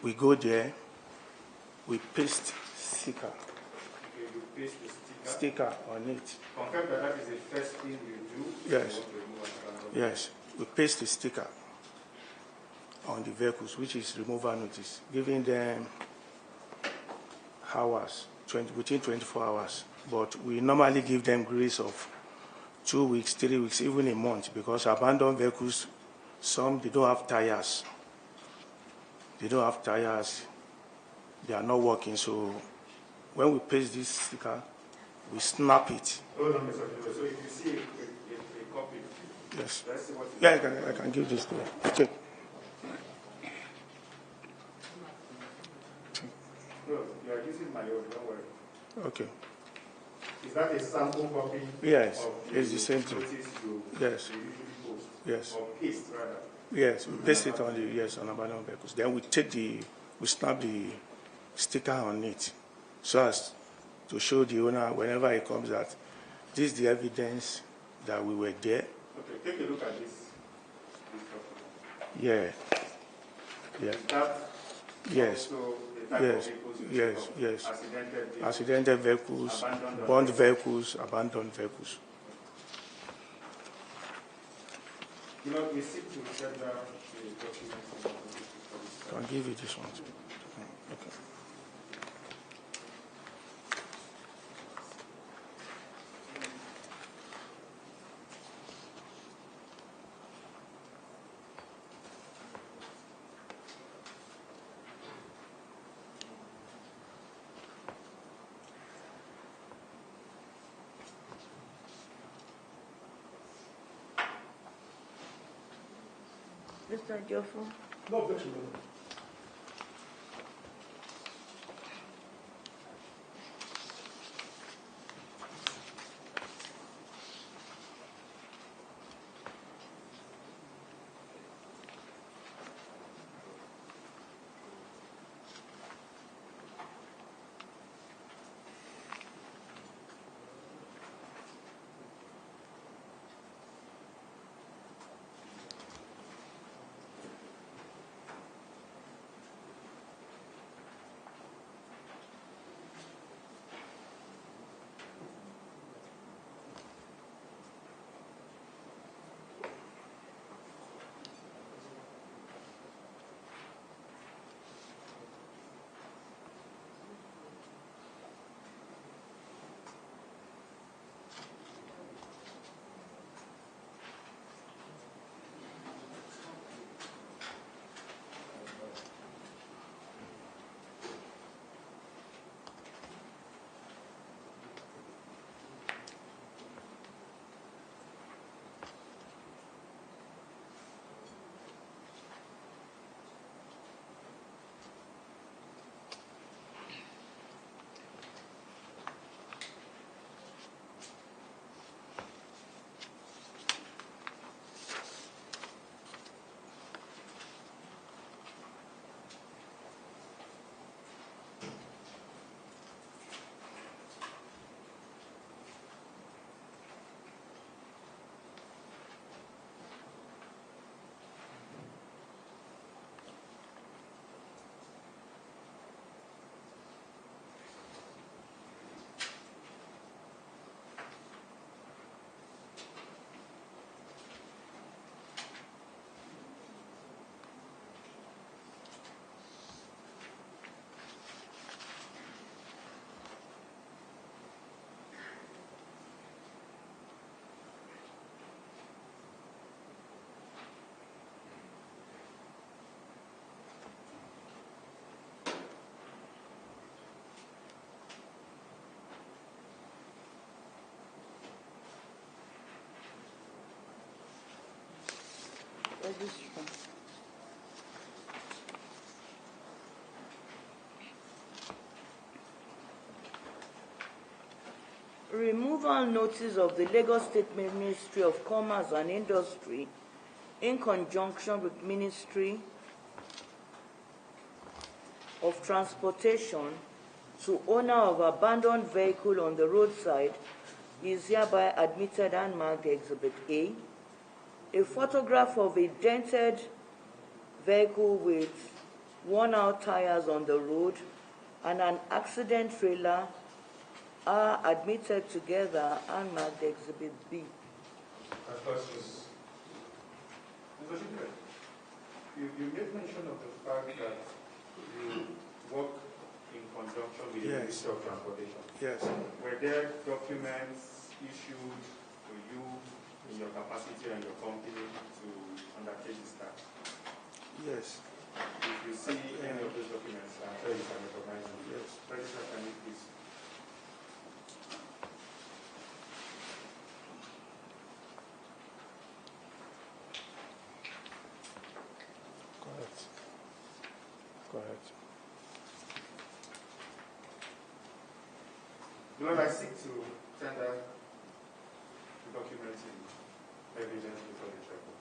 we go there, we paste sticker Okay, you paste the sticker. sticker on it. Confirm that that is the first thing you do. Yes. You want to remove an abandoned Yes, we paste the sticker on the vehicles, which is removal notice, giving them hours, within 24 hours. But we normally give them grace of 2 weeks, 3 weeks, even a month, because abandoned vehicles, some, they don't have tires. They don't have tires. They are not working. So when we paste this sticker, we snap it. Hold on a second. So if you see a copy, Yes. let's see what it Yeah, I can give this to you. Check. No, you are using my own, don't worry. Okay. Is that a sample copy? Yes, of it's the same thing. notice you Yes. you usually post? Yes. Or paste, rather. Yes, we paste it on on abandoned vehicles. Then we snap the sticker on it, so as to show the owner whenever he comes that this is the evidence that we were there. Okay, take a look at this document. Yeah. Yeah. Is that Yes. also the type Yes. of vehicles you Yes. pick up? Yes. Accidental vehicles? Accidental vehicles, Abandoned burnt vehicles, abandoned vehicles. You know, we seek to tender the documents in the I'll give you this one too. Okay. Mr. Joffo? No objection, Madam. Registrar. Removal notice of the Lagos State Ministry of Commerce and Industry in conjunction with Ministry of Transportation to owner of abandoned vehicle on the roadside is hereby admitted and marked Exhibit A. A photograph of a dented vehicle with worn-out tires on the road and an accident trailer are admitted together and marked Exhibit B. Questions? Mr. Chidre, you made mention of the fact that you work in conjunction with the Yes. Ministry of Transportation. Yes. Were there documents issued to you in your capacity and your company to undertake this task? Yes. If you see any of those documents, I'm sure you can recognize them. Yes. Register, can you please? Correct. Correct. Lord, I seek to tender the documents in evidence before the tribunal.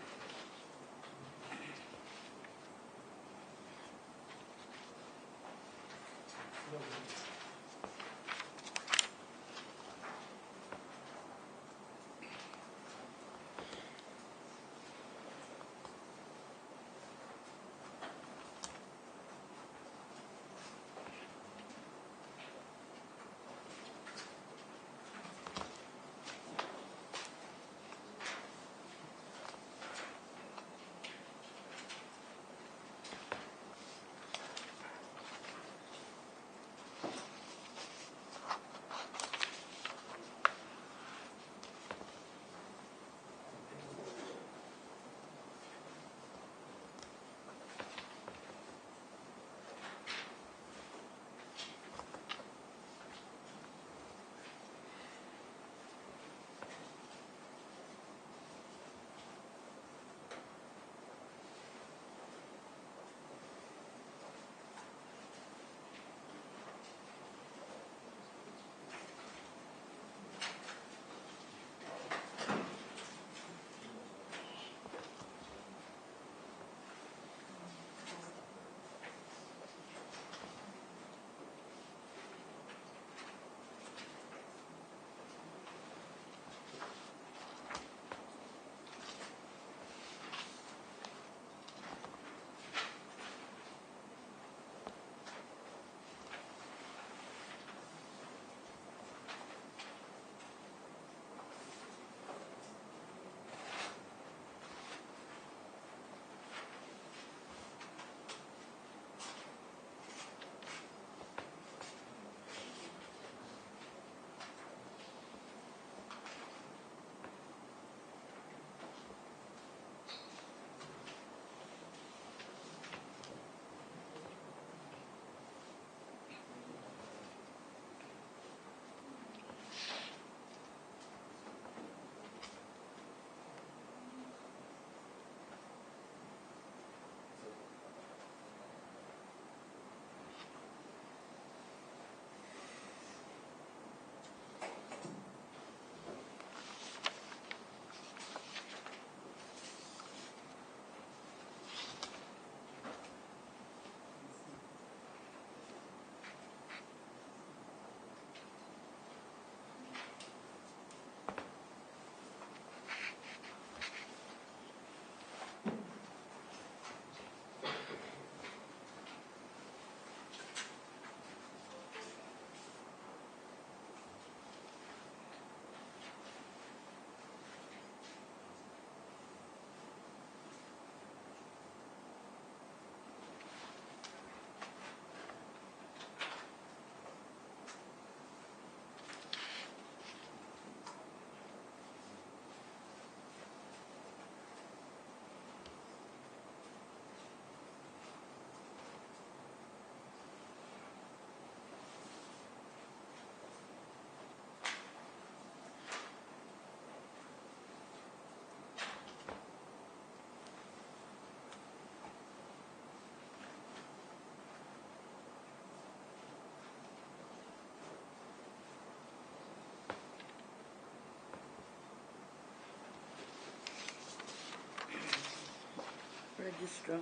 Registrar.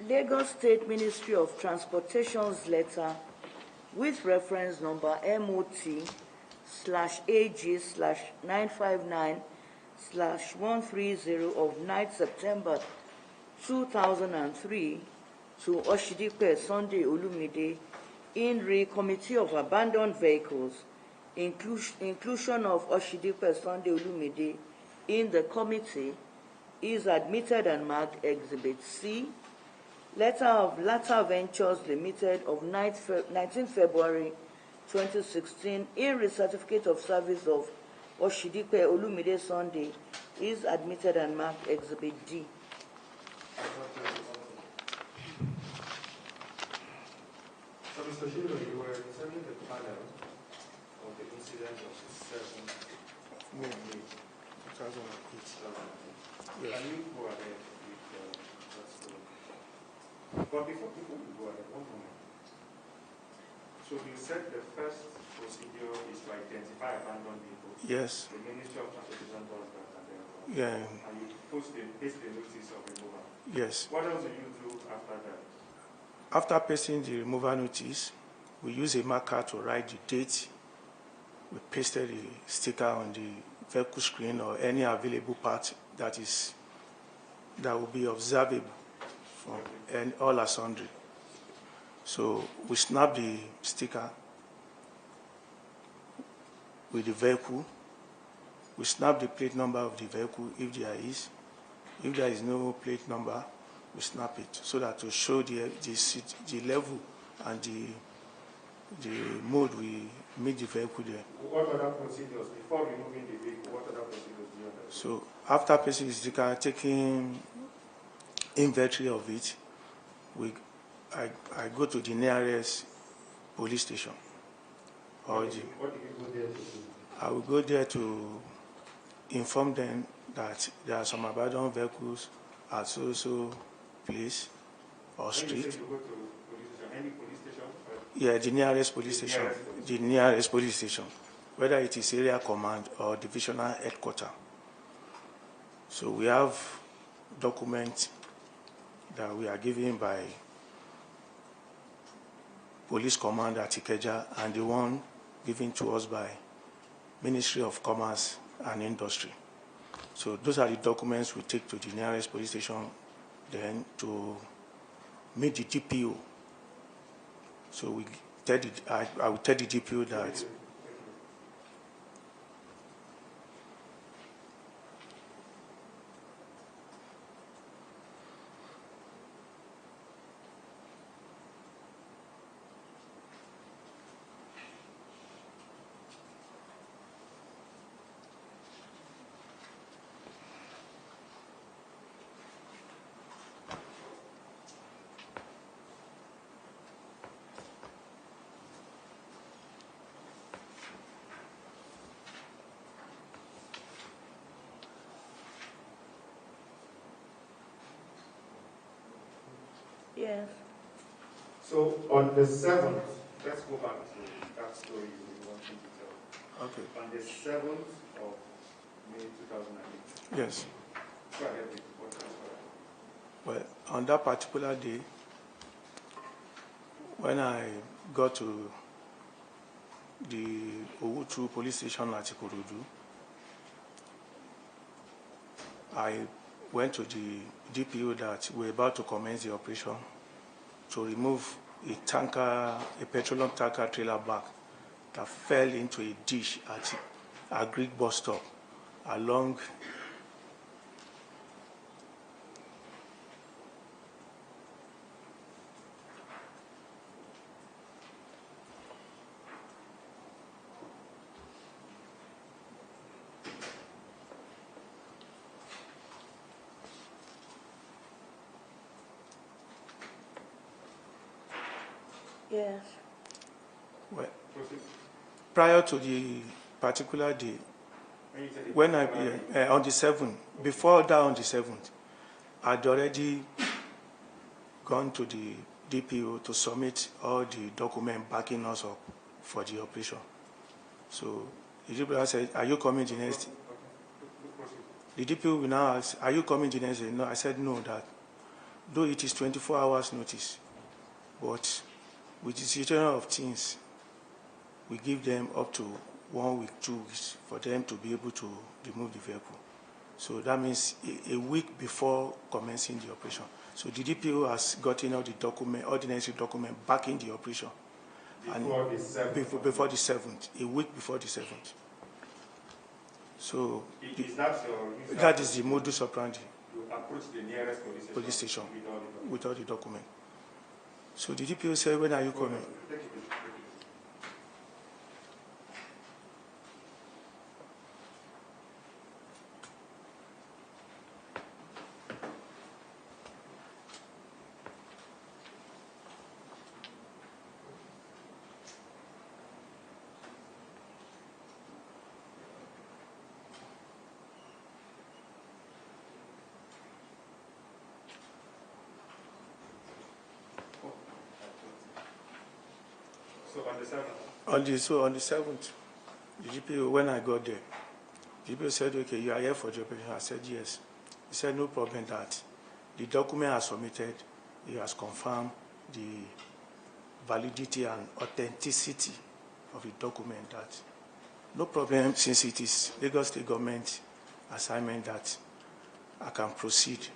Lagos State Ministry of Transportation's letter with reference number MOT/AG/959/130 of 9th September 2003 to Oshidipe Sunday Olumide in re Committee of Abandoned Vehicles, inclusion of Oshidipe Sunday Olumide in the committee is admitted and marked Exhibit C. Letter of Lata Ventures Limited of 19 February 2016 in re Certificate of Service of Oshidipe Olumide Sunday is admitted and marked Exhibit D. So, Mr. Shiro, you were serving the panel of the incident of the 7th May 2008. Yes. Can you go ahead with that story? But before we go ahead, one moment. So you said the first procedure is to identify abandoned vehicles. Yes. The Ministry of Transportation does that, and then Yeah. and you paste the notice of removal. Yes. What else do you do after that? After pasting the removal notice, we use a marker to write the date. We pasted the sticker on the vehicle screen or any available part that will be observable from and all are sundry. So we snap the sticker with the vehicle. We snap the plate number of the vehicle if there is. If there is no plate number, we snap it so that to show the level and the mode we make the vehicle there. What other procedures, before removing the vehicle, what other procedures do you have? So after pasting the sticker, taking inventory of it, I go to the nearest police station. What do you go there to do? I will go there to inform them that there are some abandoned vehicles at so place or When you say street. you go to police station, any police station? Yeah, the nearest police station. The nearest police station, whether it is area command or divisional headquarters. So we have documents that we are given by police command at Ikeja and the one given to us by Ministry of Commerce and Industry. So those are the documents we take to the nearest police station then to meet the DPO. So I will tell the DPO that Yes. So on the 7th, let's go back to that story you want me to tell. okay. On the 7th of May 2008. Yes. Go ahead with what transpired. Well, on that particular day, when I got to the Owutu police station at Ikorodu, I went to the DPO that we're about to commence the operation to remove a petroleum tanker trailer back that fell into a ditch at a Greek bus stop along Yes. well, prior to the particular day, when I on the 7th, before that on the 7th, I'd already gone to the DPO to submit all the documents backing us up for the operation. So the DPO said, "Are you coming the next?" The DPO will now ask, "Are you coming the next day?" No, I said no. That though it is 24 hours notice, but with the situation of things, we give them up to 1 week, 2 weeks for them to be able to remove the vehicle. So that means a week before commencing the operation. So the DPO has gotten all the document, all the necessary document back in the operation. Before the 7th. Before the 7th, a week before the 7th. So Is that your... that is the modus operandi. You approach the nearest police station with all the document. So the DPO said, when are you coming? Take it. So on the 7th? On the 7th, the GPO, when I got there, the GPO said, okay, you are here for the operation. I said, yes. He said, no problem that the document has submitted, he has confirmed the validity and authenticity of the document, that no problem, since it is Lagos State government assignment, that I can proceed.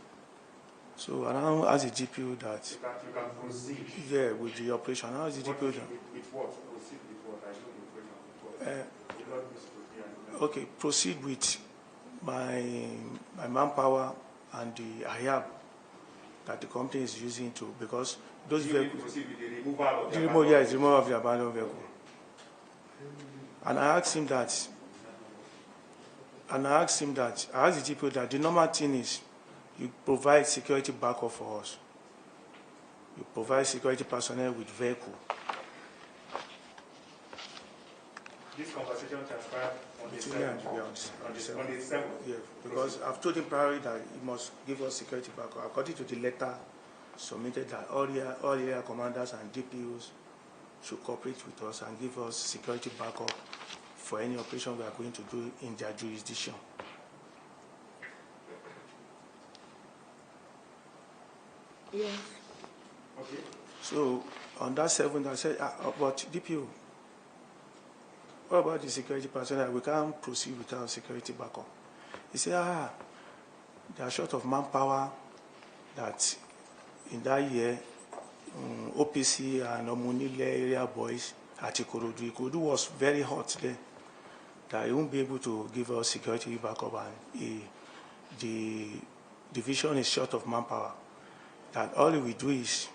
So I now asked the GPO that... You can proceed. Yeah, with the operation. I asked the GPO that... With what? Proceed with what? I know the operation with what? Okay, proceed with my manpower and the IAB that the company is using to, because those vehicles... Proceed with the removal of the removal of the abandoned vehicle. And I asked him that, I asked the GPO that the normal thing is, you provide security backup for us. You provide security personnel with vehicle. This conversation transpired on the 7th. On the 7th. Yeah, because I've told him priorly that he must give us security backup. According to the letter submitted, that all area commanders and DPOs should cooperate with us and give us security backup for any operation we are going to do in their jurisdiction. Yes. Okay. So on that 7th, I said, but DPO, what about the security personnel? We can't proceed without security backup. He said, they are short of manpower, that in that year, OPC and Omunile area boys at Ikorodu. Ikorodu was very hot then, that he won't be able to give us security backup, and the division is short of manpower. That all we do is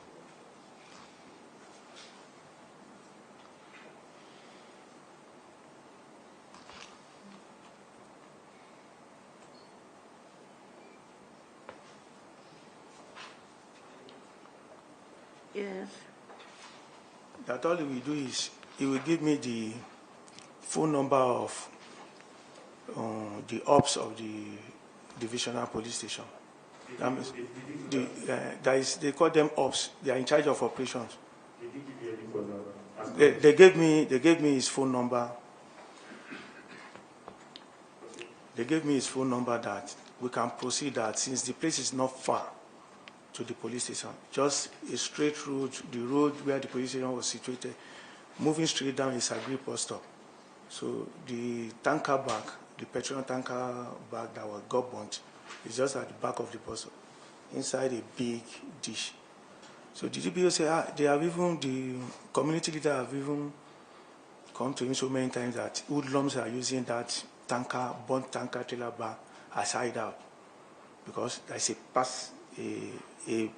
Yes. that all we do is he will give me the phone number of the ops of the divisional police station. That means they call them ops. They are in charge of operations. They gave me his phone number. They gave me his phone number that we can proceed, that since the place is not far to the police station, just a straight road, the road where the police station was situated, moving straight down is Agri post stop. So the tanker bag, the petrol tanker bag that was got burnt, is just at the back of the bus stop, inside a big dish. So the DPO said, they have even, the community leader have even come to him so many times that hoodlums are using that tanker, burnt tanker trailer bag as hideout, because there's a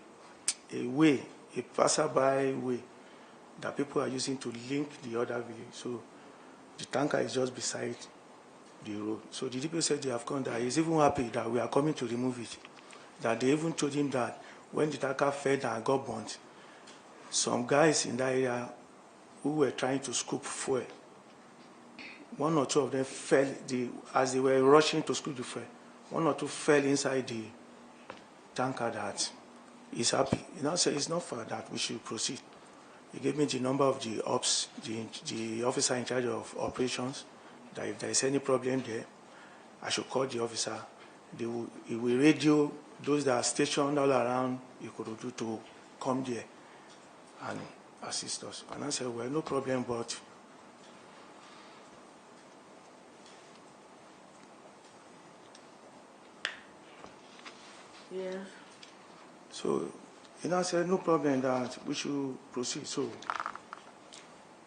way, a passerby way that people are using to link the other village. So the tanker is just beside the road. So the DPO said they have come there. He's even happy that we are coming to remove it. That they even told him that when the tanker fell and got burnt, some guys in that area who were trying to scoop fuel, one or two of them fell, as they were rushing to scoop the fuel, one or two fell inside the tanker. That he's happy. He now said it's not far, that we should proceed. He gave me the number of the ops, the officer in charge of operations, that if there is any problem there, I should call the officer. He will radio those that are stationed all around Ikorodu to come there and assist us. And I said, well, no problem, but Yes. So he now said, no problem, that we should proceed. So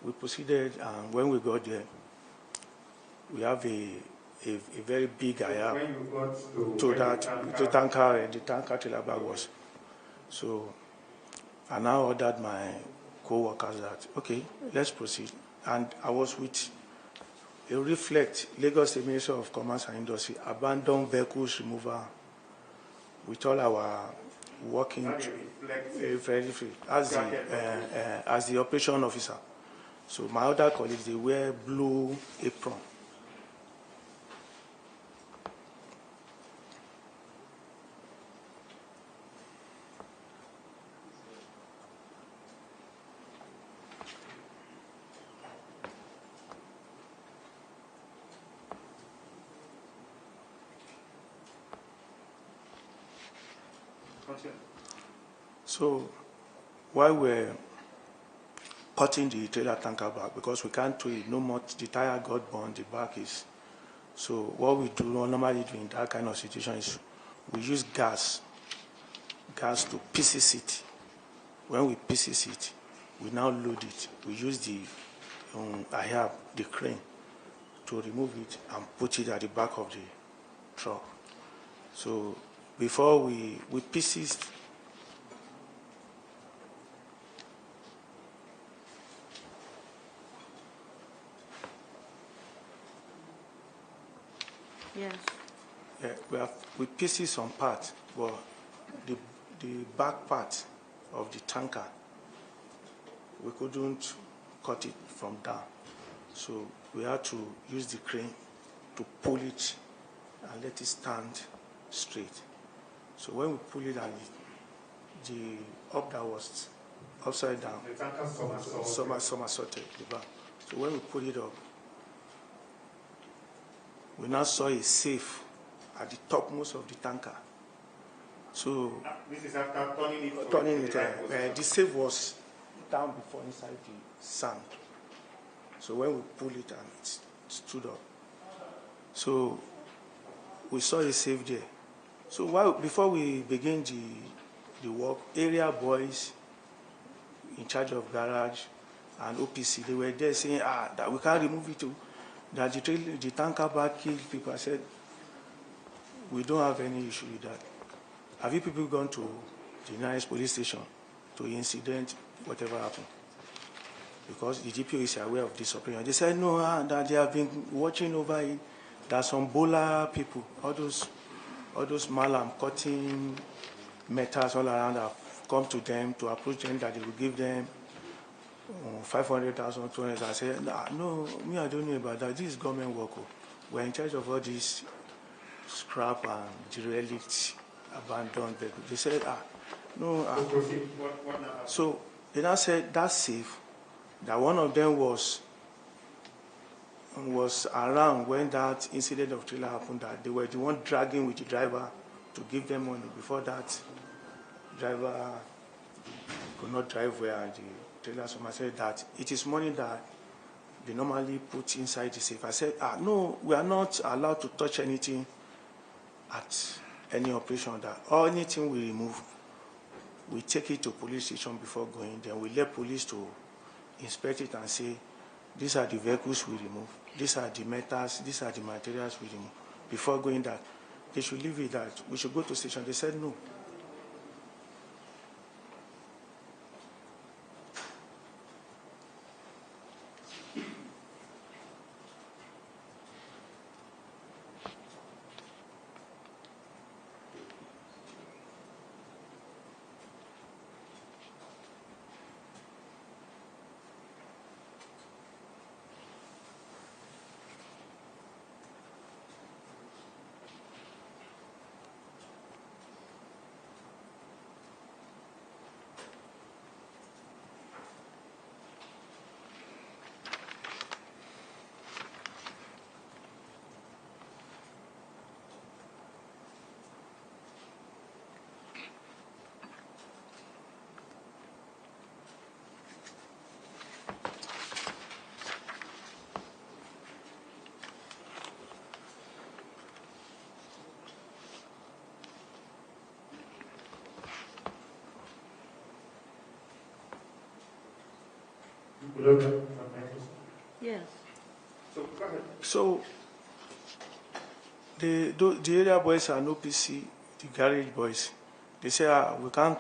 we proceeded, and when we got there, we have a very big IAP When you got to where that the tanker trailer bag was. So I now ordered my co-workers that, okay, let's proceed. And I was with a Reflect, Lagos State Ministry of Commerce and Industry, abandoned vehicles removal with all our working as the operation officer. So my other colleagues, they wear blue apron. So while we're cutting the trailer tanker back, because we can't tow it, no more, the tire got burned, the back is. So what we do normally do in that kind of situation is we use gas to pieces it. When we pieces it, we now load it. We use the the crane to remove it and put it at the back of the truck. So before we pieces. Yes. Yeah, we pieces some parts, but the back part of the tanker, we couldn't cut it from down. So we had to use the crane to pull it and let it stand straight. So when we pull it and the up that was upside down, the tanker somersaulted the back. So when we pull it up, we now saw a safe at the topmost of the tanker. So this is after turning it. The safe was down before inside the sand. So when we pulled it and it stood up, so we saw a safe there. So before we begin the work, area boys in charge of garage and OPC, they were there saying, that we can't remove it too. That the tanker bag killed people. I said, we don't have any issue with that. Have you people gone to the nearest police station to incident, whatever happened? Because the GPO is aware of this operation. They said, no, that they have been watching over it. There are some Bola people, all those malam cutting metals all around have come to them to approach them that they will give them 500,000, 200,000. I said, no, me, I don't know about that. This is government work. We're in charge of all this scrap and derelict, abandoned vehicles. They said, no. So they now said, that's safe. That one of them was around when that incident of trailer happened, that they were the one dragging with the driver to give them money. Before that, driver could not drive well, and the trailer someone said that it is money that they normally put inside the safe. I said, no, we are not allowed to touch anything at any operation. That or anything we remove, we take it to police station before going. Then we let police to inspect it and say, these are the vehicles we remove, these are the metals, these are the materials we remove. Before going that, they should leave it that we should go to station. They said no. Yes. So go ahead. So the area boys and OPC, the garage boys, they say we can't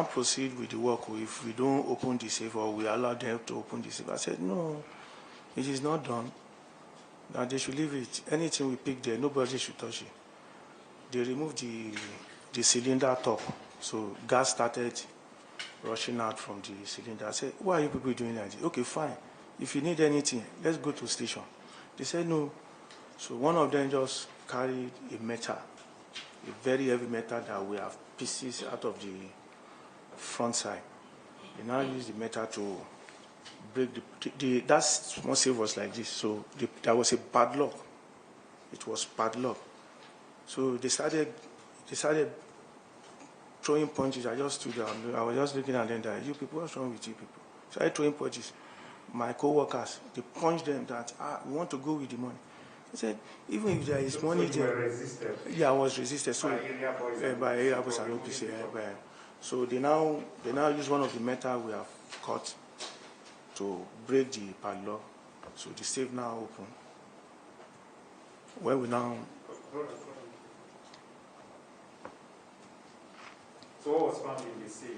proceed with the work if we don't open the safe or we allow them to open the safe. I said no, it is not done. That they should leave it. Anything we pick there, nobody should touch it. They removed the cylinder top, so gas started rushing out from the cylinder. I said, why are you people doing that? Okay, fine. If you need anything, let's go to station. They said no. So one of them just carried a metal, a very heavy metal that we have pieces out of the front side. They now use the metal to break that small safe was like this. So there was a padlock. It was padlock. So they started throwing punches. I just stood there. I was just looking at them that, you people, what's wrong with you people? Started throwing punches. My co-workers, they punched them that, we want to go with the money. I said, even if there is money So you there. were resisted? Yeah, I was resisted. So, by area boys and by area boys for and removing OPC. the top? So they now use one of the metal we have cut to break the padlock. So the safe now open. Where we now. Hold on. So what was found in the safe?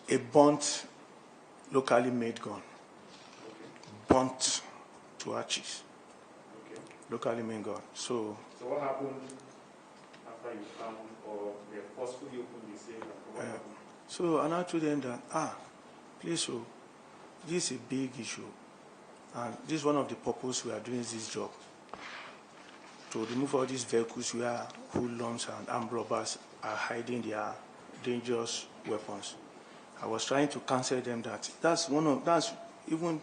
A burnt, locally made gun. Okay. Burnt to ashes. Okay. Locally made gun. So what happened after you found or they forcefully opened the safe? And what happened? so and I told them that, please, so this is a big issue. And this is one of the purposes we are doing this job. To remove all these vehicles where hoodlums and armed robbers are hiding their dangerous weapons. I was trying to counsel them that that's even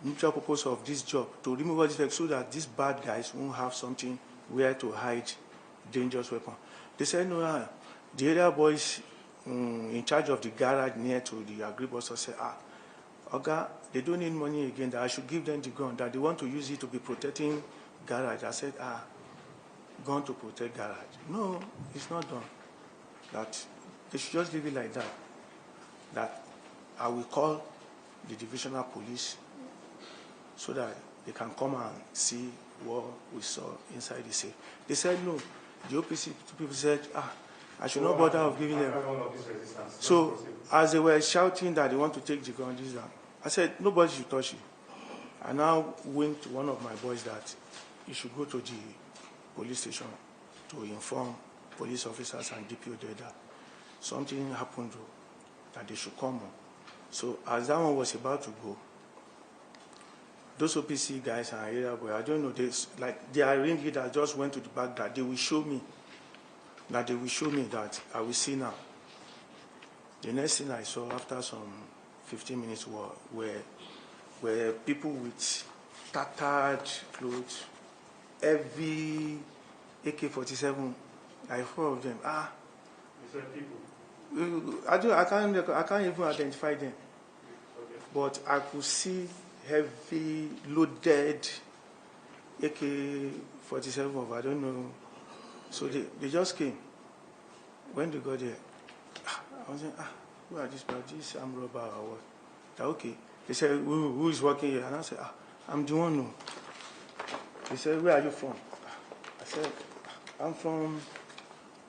mutual purpose of this job, to remove all these vehicles so that these bad guys won't have something where to hide dangerous weapon. They said, no, the area boys in charge of the garage near to the agribus said, Oga, they don't need money again, that I should give them the gun, that they want to use it to be protecting garage. I said, gun to protect garage. No, it's not done. That they should just leave it like that. That I will call the divisional police so that they can come and see what we saw inside the safe. They said no. The OPC people said, I should not bother of giving them. So as they were shouting that they want to take the gun, I said, nobody should touch it. I now went to one of my boys that you should go to the police station to inform police officers and DPO there that something happened, that they should come on. So as that one was about to go, those OPC guys and area boy, I don't know, their ring leader just went to the back that they will show me that I will see now. The next thing I saw after some 15 minutes were people with tattered clothes, heavy AK-47, like 4 of them. You said people? I can't even identify them. Okay. But I could see heavy, loaded AK-47 of, I don't know. So they just came. When they got there, I was saying, who are these people? This armed robber or what? They're okay. They said, who is working here? And I said, I'm the one who. They said, where are you from? I said, I'm from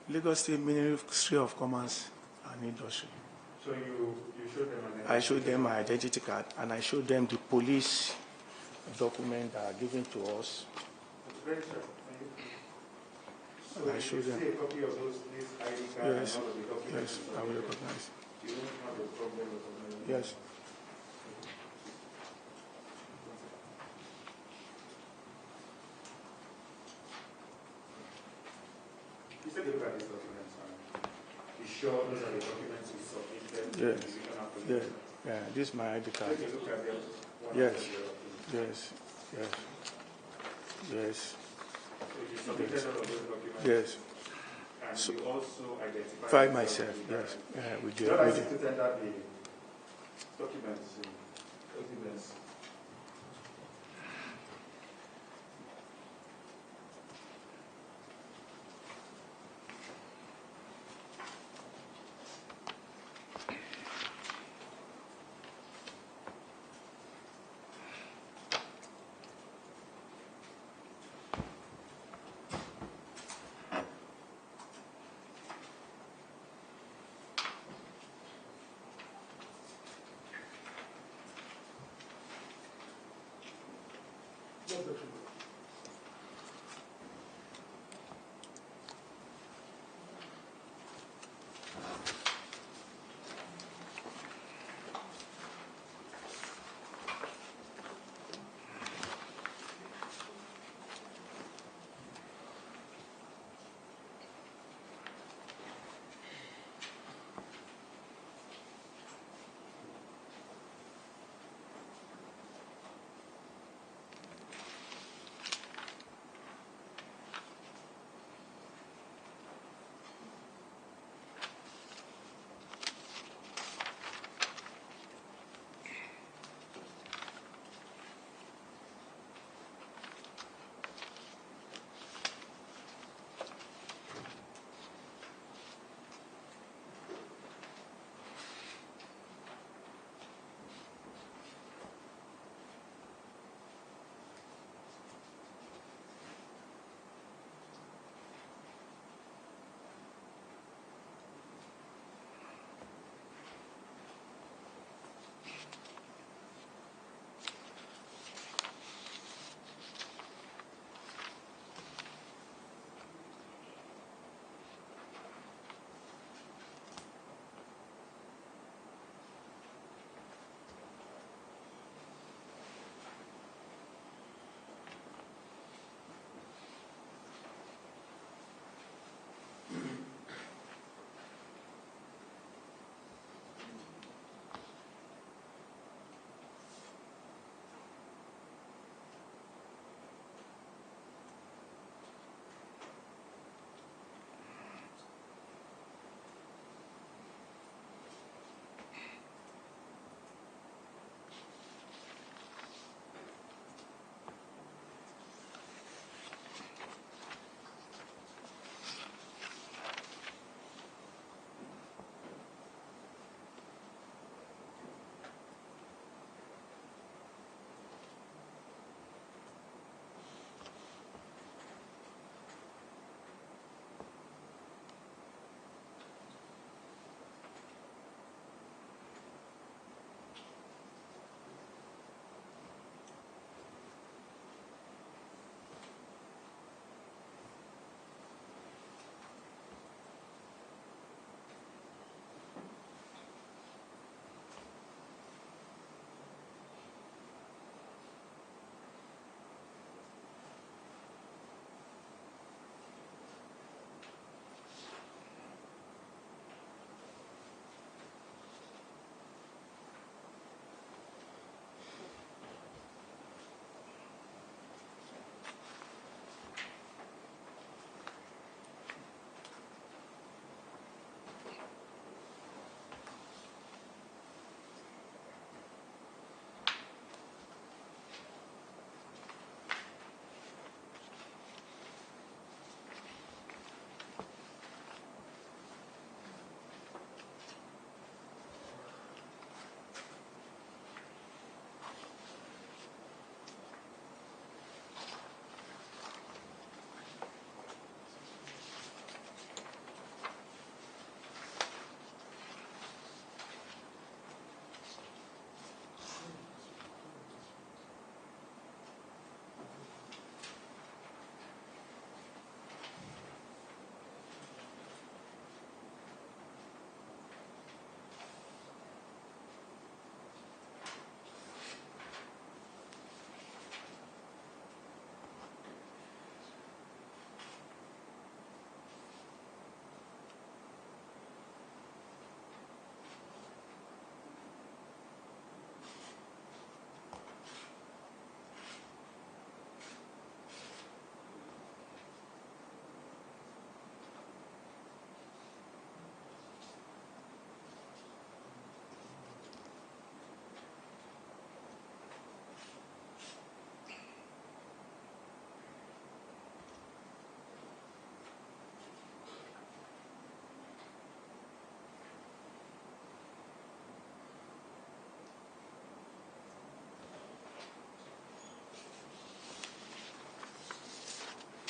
Lagos State Ministry of Commerce and Industry. So you showed them an identity? I showed them my identity card and I showed them the police document that are given to us. That's very true. So I showed them. See a copy of those ID cards Yes, and all of the documents? yes, I will recognize. You don't have a problem recognizing? Yes. You said you look at these documents and you sure those are the documents you submitted to Yes. the divisional police? Yeah, this is my ID card. Take a look at them. Yes. Yes, yes, yes, So you submitted all of those documents? yes. And So- you also identified Find yourself myself, with that? yes. Yeah, we You did. don't We ask did. to tender the documents, evidence.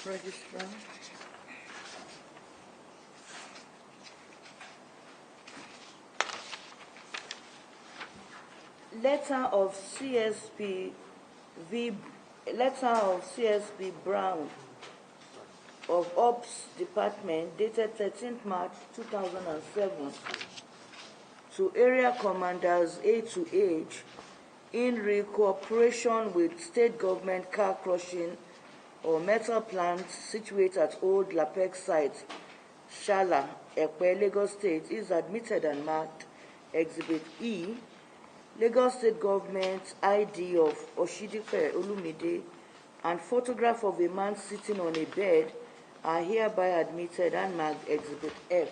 Registrar. Letter of CSP V A letter of CSP Brown of Ops Department dated 13th March 2007 to area commanders A to H in cooperation with state government car crushing or metal plants situated at Old Lapec site, Shala, Ekpe, Lagos State, is admitted and marked Exhibit E. Lagos State Government ID of Oshidife Olumide and photograph of a man sitting on a bed are hereby admitted and marked Exhibit F.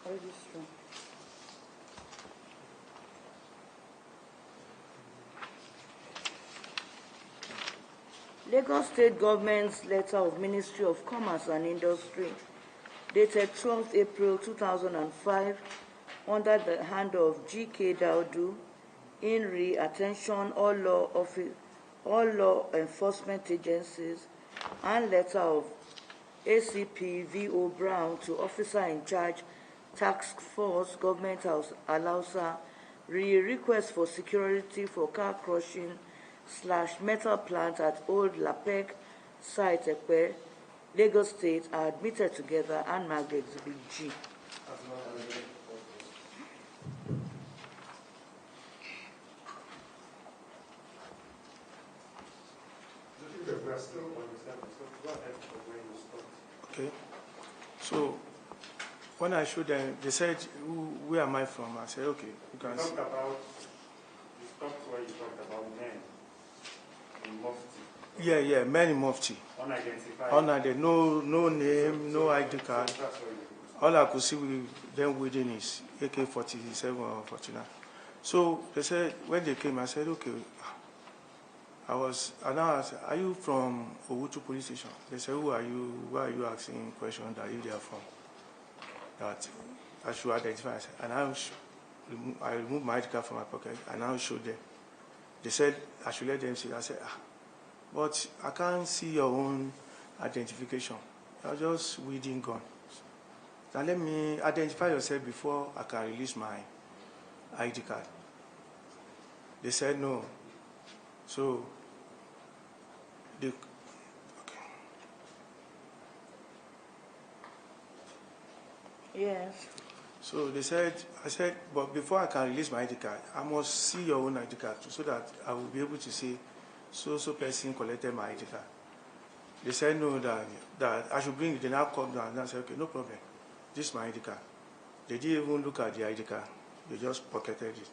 Registrar. Lagos State Government's letter of Ministry of Commerce and Industry dated 12th April 2005 under the hand of G.K. Daudu in attention all law enforcement agencies and letter of ACP V.O. Brown to officer in charge Task Force Government House Alausa request for security for car crushing / metal plant at Old Lapec site Ekpe, Lagos State are admitted together and marked Exhibit G. We are still on the same, so go ahead for where you stopped. Okay. So when I showed them, they said, where am I from? I said, okay, you can see. You stopped where you talked about men in Mufti. Yeah, men in Mufti. Unidentified. Unidentified, no name, no ID card. So that's what you All I could see with them within is AK-47 or 49. So they said, when they came, I said, okay. And I asked, are you from Owutu police station? They said, who are you? Why are you asking questions that if they are from? That I should identify. And I removed my ID card from my pocket and I showed them. They said I should let them see. I said, but I can't see your own identification. You're just wielding gun. Now let me identify yourself before I can release my ID card. They said no. So they, okay. Yes. So they said, I said, but before I can release my ID card, I must see your own ID card so that I will be able to say, so person collected my ID card. They said no, that I should bring it. They now come down and I said, okay, no problem. This is my ID card. They didn't even look at the ID card. They just pocketed it.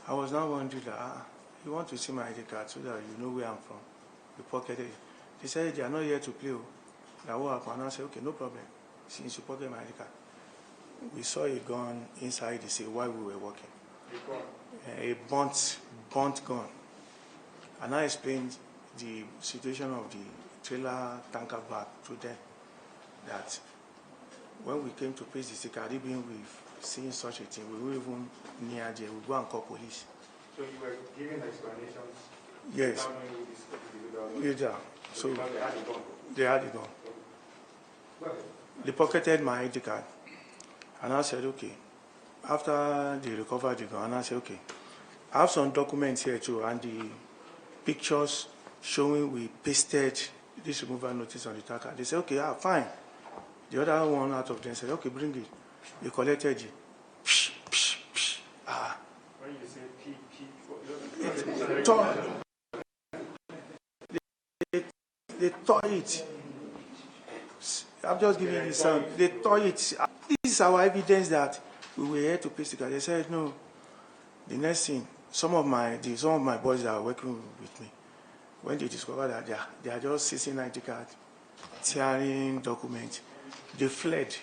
I was now wondering that, you want to see my ID card so that you know where I'm from. You pocketed it. They said they are not here to play. Now what happened? I said, okay, no problem. Since you pocket my ID card. We saw a gun inside the cell while we were walking. A burnt gun. And I explained the situation of the trailer tanker back to them, that when we came to place the sticker, even with seeing such a thing, we were even near there, we go and call police. So you were giving explanations? Yes. Yeah. So they had the gun. They pocketed my ID card. And I said, okay. After they recovered the gun, and I said, okay. I have some documents here too, and the pictures showing we pasted this removal notice on the tanker. They said, okay, fine. The other one out of them said, okay, bring it. They collected it. Psh, psh, psh. When you say P, they tore it. I'm just giving you the sound. They tore it. This is our evidence that we were here to paste it. They said, no. The next thing, some of my boys that are working with me, when they discovered that they are just seizing ID card, tearing documents, they fled.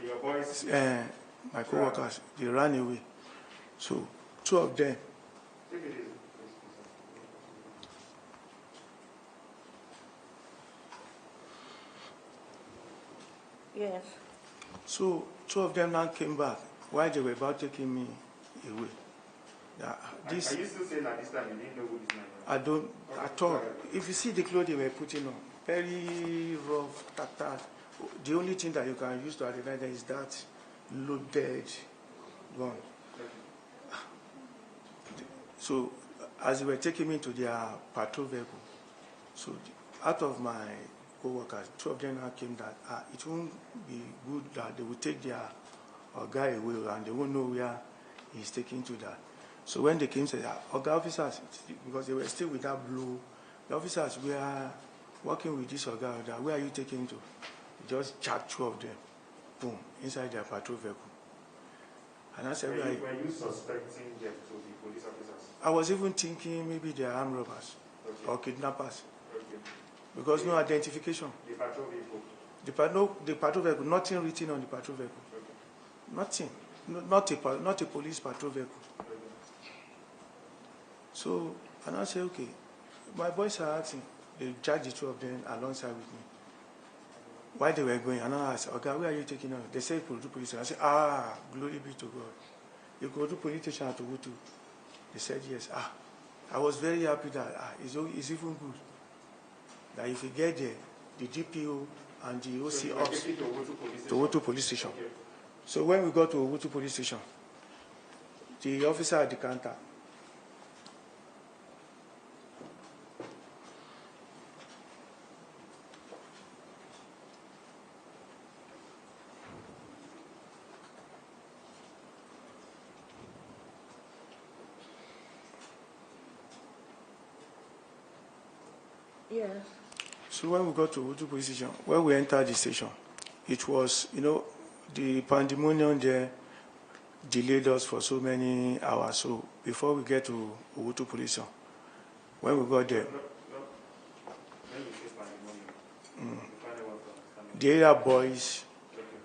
your boys? My co-workers, they ran away. So 2 of them. Take it easy. Yes. So 2 of them now came back while they were about taking me away. Are you still saying that this time you didn't know who this man was? I don't at all. If you see the clothes they were putting on, very rough, tattered. The only thing that you can use to identify them is that loaded gun. So as they were taking me to their patrol vehicle, so out of my co-workers, 2 of them now came that it won't be good that they will take their guy away and they won't know where he's taking to that. So when they came, said, officers, because they were still with that blue, the officers were working with this guy, where are you taking him to? They just jacked 2 of them, boom, inside their patrol vehicle. And I said, were you suspecting them to be police officers? I was even thinking maybe they are armed robbers or kidnappers. Okay. Because no identification. The patrol vehicle? The patrol vehicle, nothing written on the patrol vehicle. Okay. Nothing. Not a police patrol vehicle. Okay. So, and I said, okay, my boys are acting. They jacked the 2 of them alongside with me. While they were going, and I asked, okay, where are you taking us? They said, Ikorodu police station. I said, glory be to God. Ikorodu police station at Ogutu. They said, yes. I was very happy that it's even good. That if we get there, the DPO and the OC ops to Ogutu police station. Okay. So when we got to Ogutu police station, the officer at the counter, Yes. so when we got to Ogutu police station, when we entered the station, it was, the pandemonium there delayed us for so many hours. So before we get to Ogutu police station, when we got there, the area boys,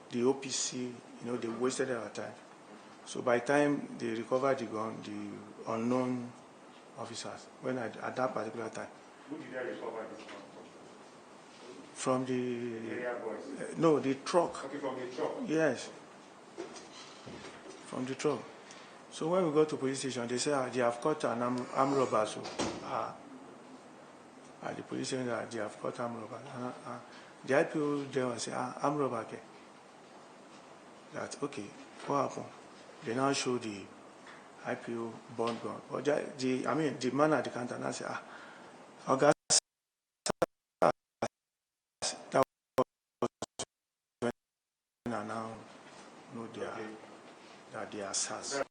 the OPC, they wasted our time. So by the time they recovered the gun, the unknown officers, at that particular time. Who did they recover this gun from? From the area boys? No, the truck. Okay, from the truck. Yes. from the truck. So when we go to police station, they say they have caught an armed robber. So at the police station, they have caught armed robber. The IPO there was say armed robber. Okay. That okay. What happened? They now show the IPO bond gun. But the man at the counter now say August. That was when I now know that they are SARS.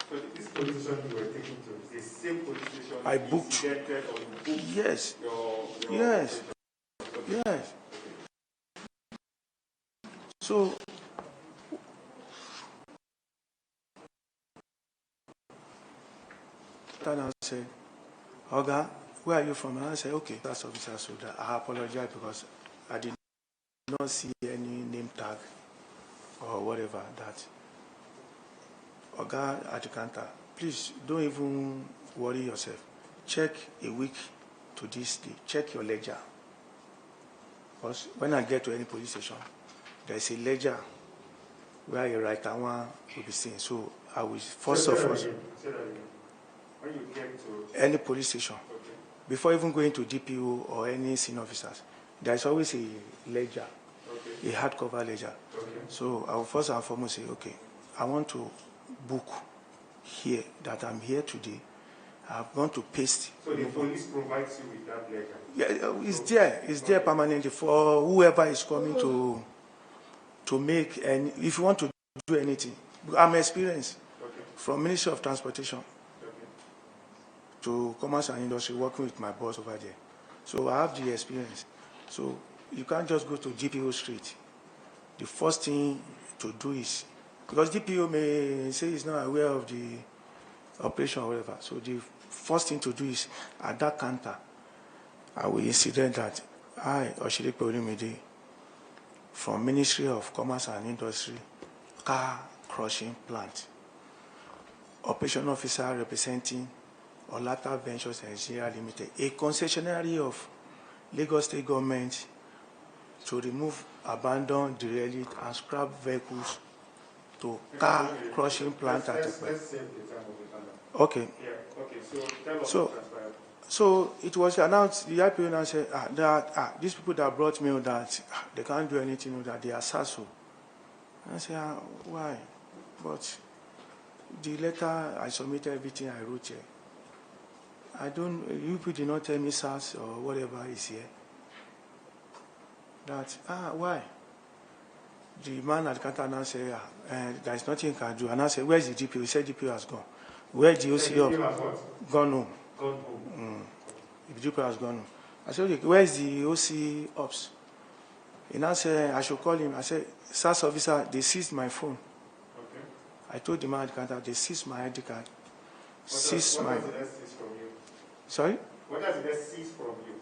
So this police station you were taken to is the same police station I booked. incidented or you booked Yes. your Yes. Yes. So then I said, Oga, where are you from? And I said, okay, that's officer. So that I apologize because I did not see any name tag or whatever that. Oga at the counter, please don't even worry yourself. Check a week to this day. Check your ledger. Because when I get to any police station, there is a ledger where a writer one will be seen. So I will first of all, when you get to any police station, okay. before even going to DPO or any senior officers, there is always a ledger, Okay. a hardcover ledger. Okay. So I will first and foremost say, okay, I want to book here that I'm here today. I'm going to paste. So the police provides you with that ledger? Yeah, it's there. It's there permanently for whoever is coming to make any. If you want to do anything, I'm experienced from Ministry of Transportation to Commerce and Industry, working with my boss over there. So I have the experience. So you can't just go to DPO Street. The first thing to do is, because DPO may say he's not aware of the operation or whatever. So the first thing to do is, at that counter, I will incident that I, Oshiripe Olumide, from Ministry of Commerce and Industry, car crushing plant, operation officer representing Olata Ventures Nigeria Limited, a concessionary of Lagos State government to remove abandoned, derelict, and scrap vehicles to car crushing plant at Let's save the time of the panel. Okay. Yeah, okay, so tell us So- what transpired. So it was announced, the IPO now said that these people that brought me that they can't do anything, that they are SASO. I said, why? But the letter, I submitted everything I wrote here. You people did not tell me SAS or whatever is here. That, why? The man at the counter now said, there is nothing you can do. And I said, where's the DPO? He said, DPO has gone. Where's the OC You of? have what? Gone home. Gone home. If DPO has gone home. I said, okay, where's the OC ops? He now said, I should call him. I said, SAS officer, they seized my phone. Okay. I told the man at the counter, they seized my ID card. What Seized does my... the seize from you? Sorry? What does the seize from you?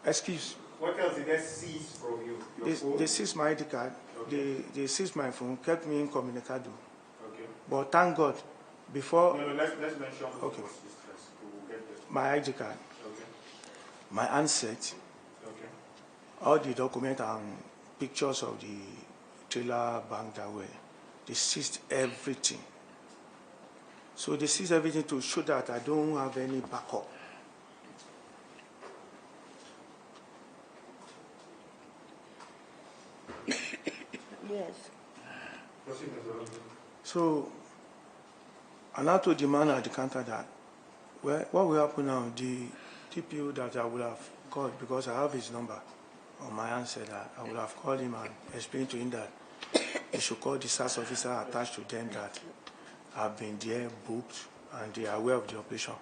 Excuse. What else did they seize from you? Your phone? They seized my ID card. Okay. They seized my phone, kept me incommunicado. Okay. But thank God, before No, let's mention what Okay. was seized first. We'll get there. my ID card, Okay. my handset, Okay. all the documents and pictures of the trailer bank that way, they seized everything. So they seized everything to show that I don't have any backup. Yes. Proceed, Mr. Olumide. So I now told the man at the counter that, well, what will happen now, the TPO that I would have called, because I have his number on my answer, that I would have called him and explained to him that he should call the SAS officer attached to them that I've been there, booked, and they are aware of the operation.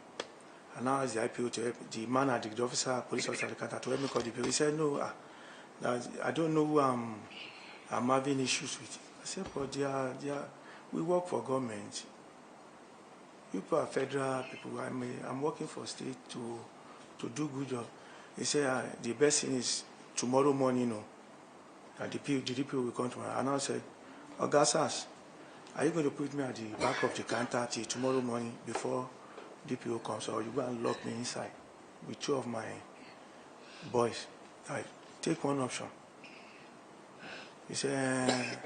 And now as the IPO to help, the man at the officer, police officer at the counter to help me call the PO, he said, no, that I don't know who I'm having issues with. I said, but we work for government. You people are federal people. I'm working for state to do good job. He said, the best thing is tomorrow morning, that the DPO will come tomorrow. And I said, Augustus, are you going to put me at the back of the counter till tomorrow morning before DPO comes, or you go and lock me inside with 2 of my boys? I take one option. He said,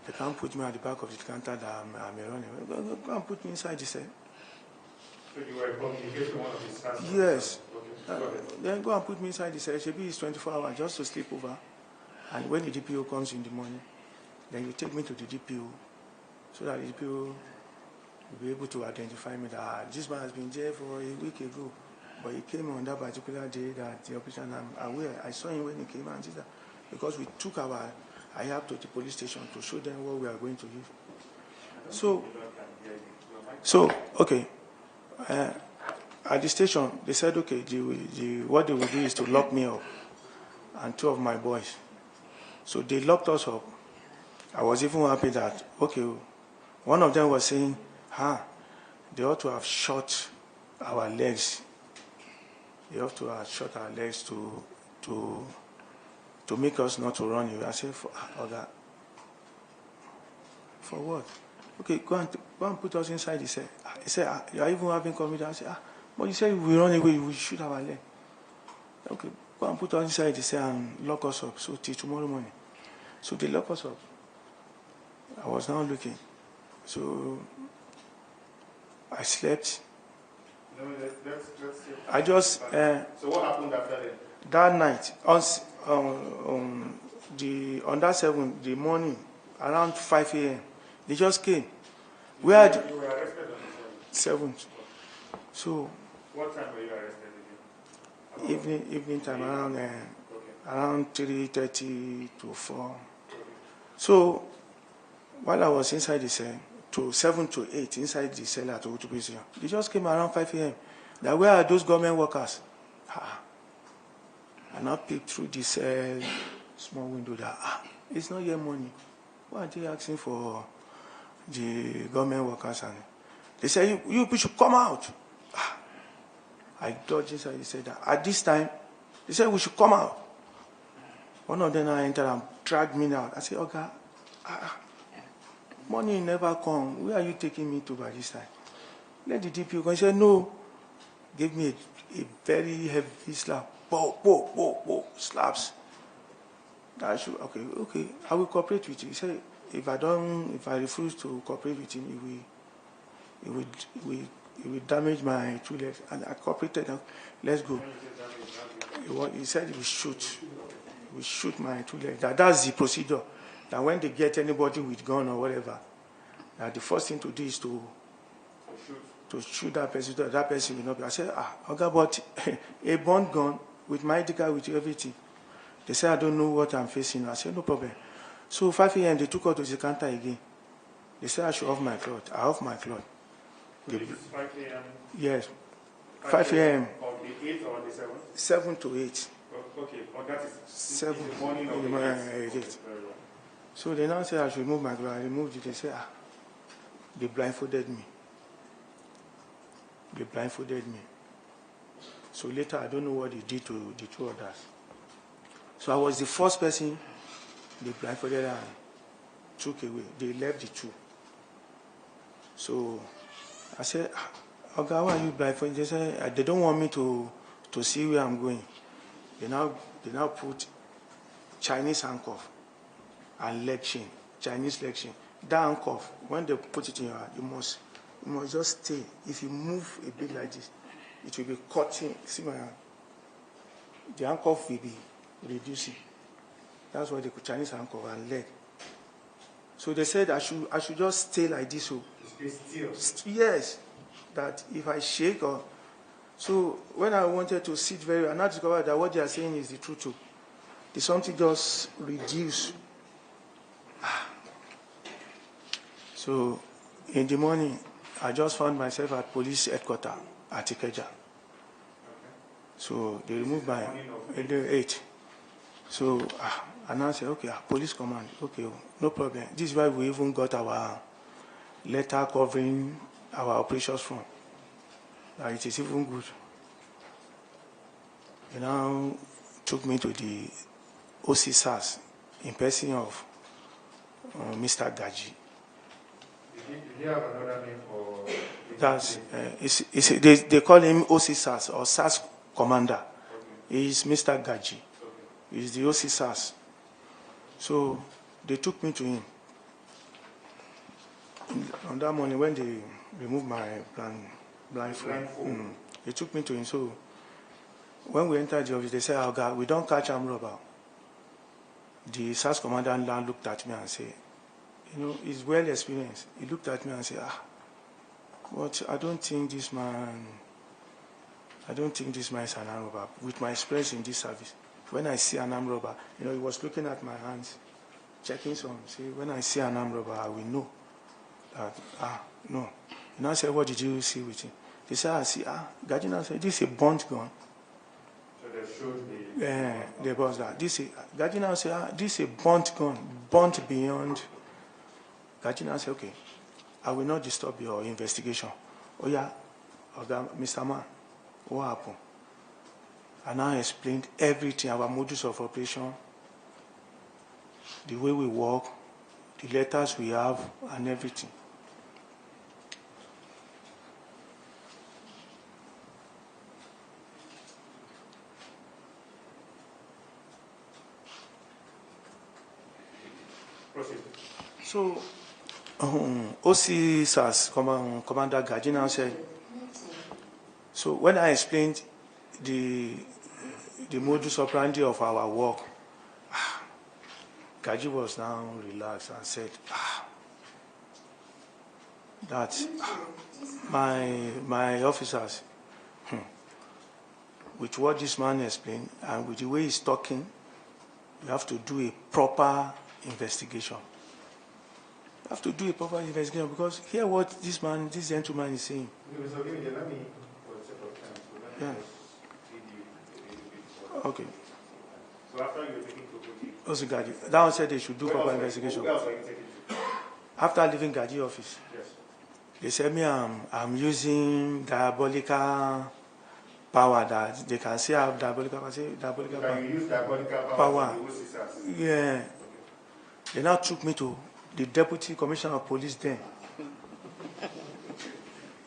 they can't put me at the back of the counter that I'm running. Go and put me inside, he said. So you were communicating one of his staff? Yes. Okay. Then go and put me inside, he said. Maybe it's 24 hours just to sleep over. And when the DPO comes in the morning, then you take me to the DPO so that the DPO will be able to identify me that this man has been there for a week ago. But he came on that particular day that the operation, I'm aware. I saw him when he came and did that. Because we took our IAP to the police station to show them what we are going to give. So okay. At the station, they said, okay, what they will do is to lock me up and 2 of my boys. So they locked us up. I was even happy that, okay, one of them was saying, they ought to have shot our legs. They ought to have shot our legs to make us not to run away. I said, for what? Okay, go and put us inside. He said, you are even having confidence. I said, but you said we run away, we shoot our leg. Okay, go and put us inside. He said, and lock us up. So till tomorrow morning. So they lock us up. I was now looking. So I slept. No, let's I just. So what happened after that? That night, on that 7, the morning, around 5 a.m., they just came. You were arrested on the 7th. So. What time were you arrested again? Evening time, around 3:30 to 4. So while I was inside the cell, to 7 to 8 inside the cell at Otubu, they just came around 5 a.m. That where are those government workers? I now peeped through this small window that it's not yet morning. Why are they asking for the government workers? And they said, you should come out. I dodged inside. He said that at this time, they said we should come out. One of them entered and dragged me out. I said, okay, money never come. Where are you taking me to by this time? Let the DPO go. He said, no. Give me a very heavy slap. Whoa, slaps. I should, okay, I will cooperate with you. He said, if I refuse to cooperate with him, it will damage my 2 legs. And I cooperated. Let's go. He said he will shoot my 2 legs. That's the procedure. That when they get anybody with gun or whatever, that the first thing to do is to shoot that person. That person will not be. I said, okay, but a bond gun with my ID card, with everything. They said, I don't know what I'm facing. I said, no problem. So 5 a.m. they took her to the counter again. They said I should off my cloth. I off my cloth. So this is 5 a.m.? Yes. 5 a.m. On the 8th or on the 7th? 7 to 8. Okay, that is 7 in the morning of the 8th. Okay, so they now said I should remove my cloth. I removed it. They said, they blindfolded me. They blindfolded me. So later, I don't know what they did to the 2 others. So I was the first person they blindfolded and took away. They left the 2. So I said, okay, why are you blindfolded? They said, they don't want me to see where I'm going. They now put Chinese handcuff and leg chain, Chinese leg chain. That handcuff, when they put it in your hand, you must just stay. If you move a bit like this, it will be cutting. See my hand. The handcuff will be reducing. That's why they put Chinese handcuff and leg. So they said I should just stay like this. So still? Yes. That if I shake or so when I wanted to sit very well, I now discovered that what they are saying is the truth too. The something just reduce. So in the morning, I just found myself at police headquarters at Ikeja. So they removed my 8. So I now said, okay, police command, okay, no problem. This is why we even got our letter covering our operations from. It is even good. They now took me to the OC SARS in person of Mr. Gaji. Did he have another name for? That's they call him OC SAS or SAS Commander. He's Mr. Gaji. He's the OC SAS. So they took me to him. On that morning when they removed my blindfold, they took me to him. So when we entered the office, they said, "Oh God, we don't catch armed robber." The SAS commander now looked at me and said, he's well experienced. He looked at me and said, but I don't think this man is an armed robber. With my experience in this service, when I see an armed robber, he was looking at my hands, checking some. See, when I see an armed robber, I will know that, no. I said, what did you see with him? They said, I see, Gardiner said, this is a bunt gun. So they showed the boss that. Gardiner said, this is a bunt gun, bunt beyond. Gardiner said, okay, I will not disturb your investigation. Oh yeah, Mr. Man, what happened? And I explained everything, our modus of operation, the way we work, the letters we have, and everything. So, OC SAS Commander Gardiner said, so when I explained the modus operandi of our work, Gaji was now relaxed and said, that my officers, with what this man explained and with the way he's talking, you have to do a proper investigation. You have to do a proper investigation because hear what this gentleman is saying. Yeah. Okay. So after you were taken to Gaji. Gaji. That one said they should do proper investigation. Who else are you taking to? After leaving Gaji office, Yes. they said me I'm using diabolical power that they can say I have diabolical power. Can you use diabolical power? Yeah. They now took me to the Deputy Commissioner of Police then.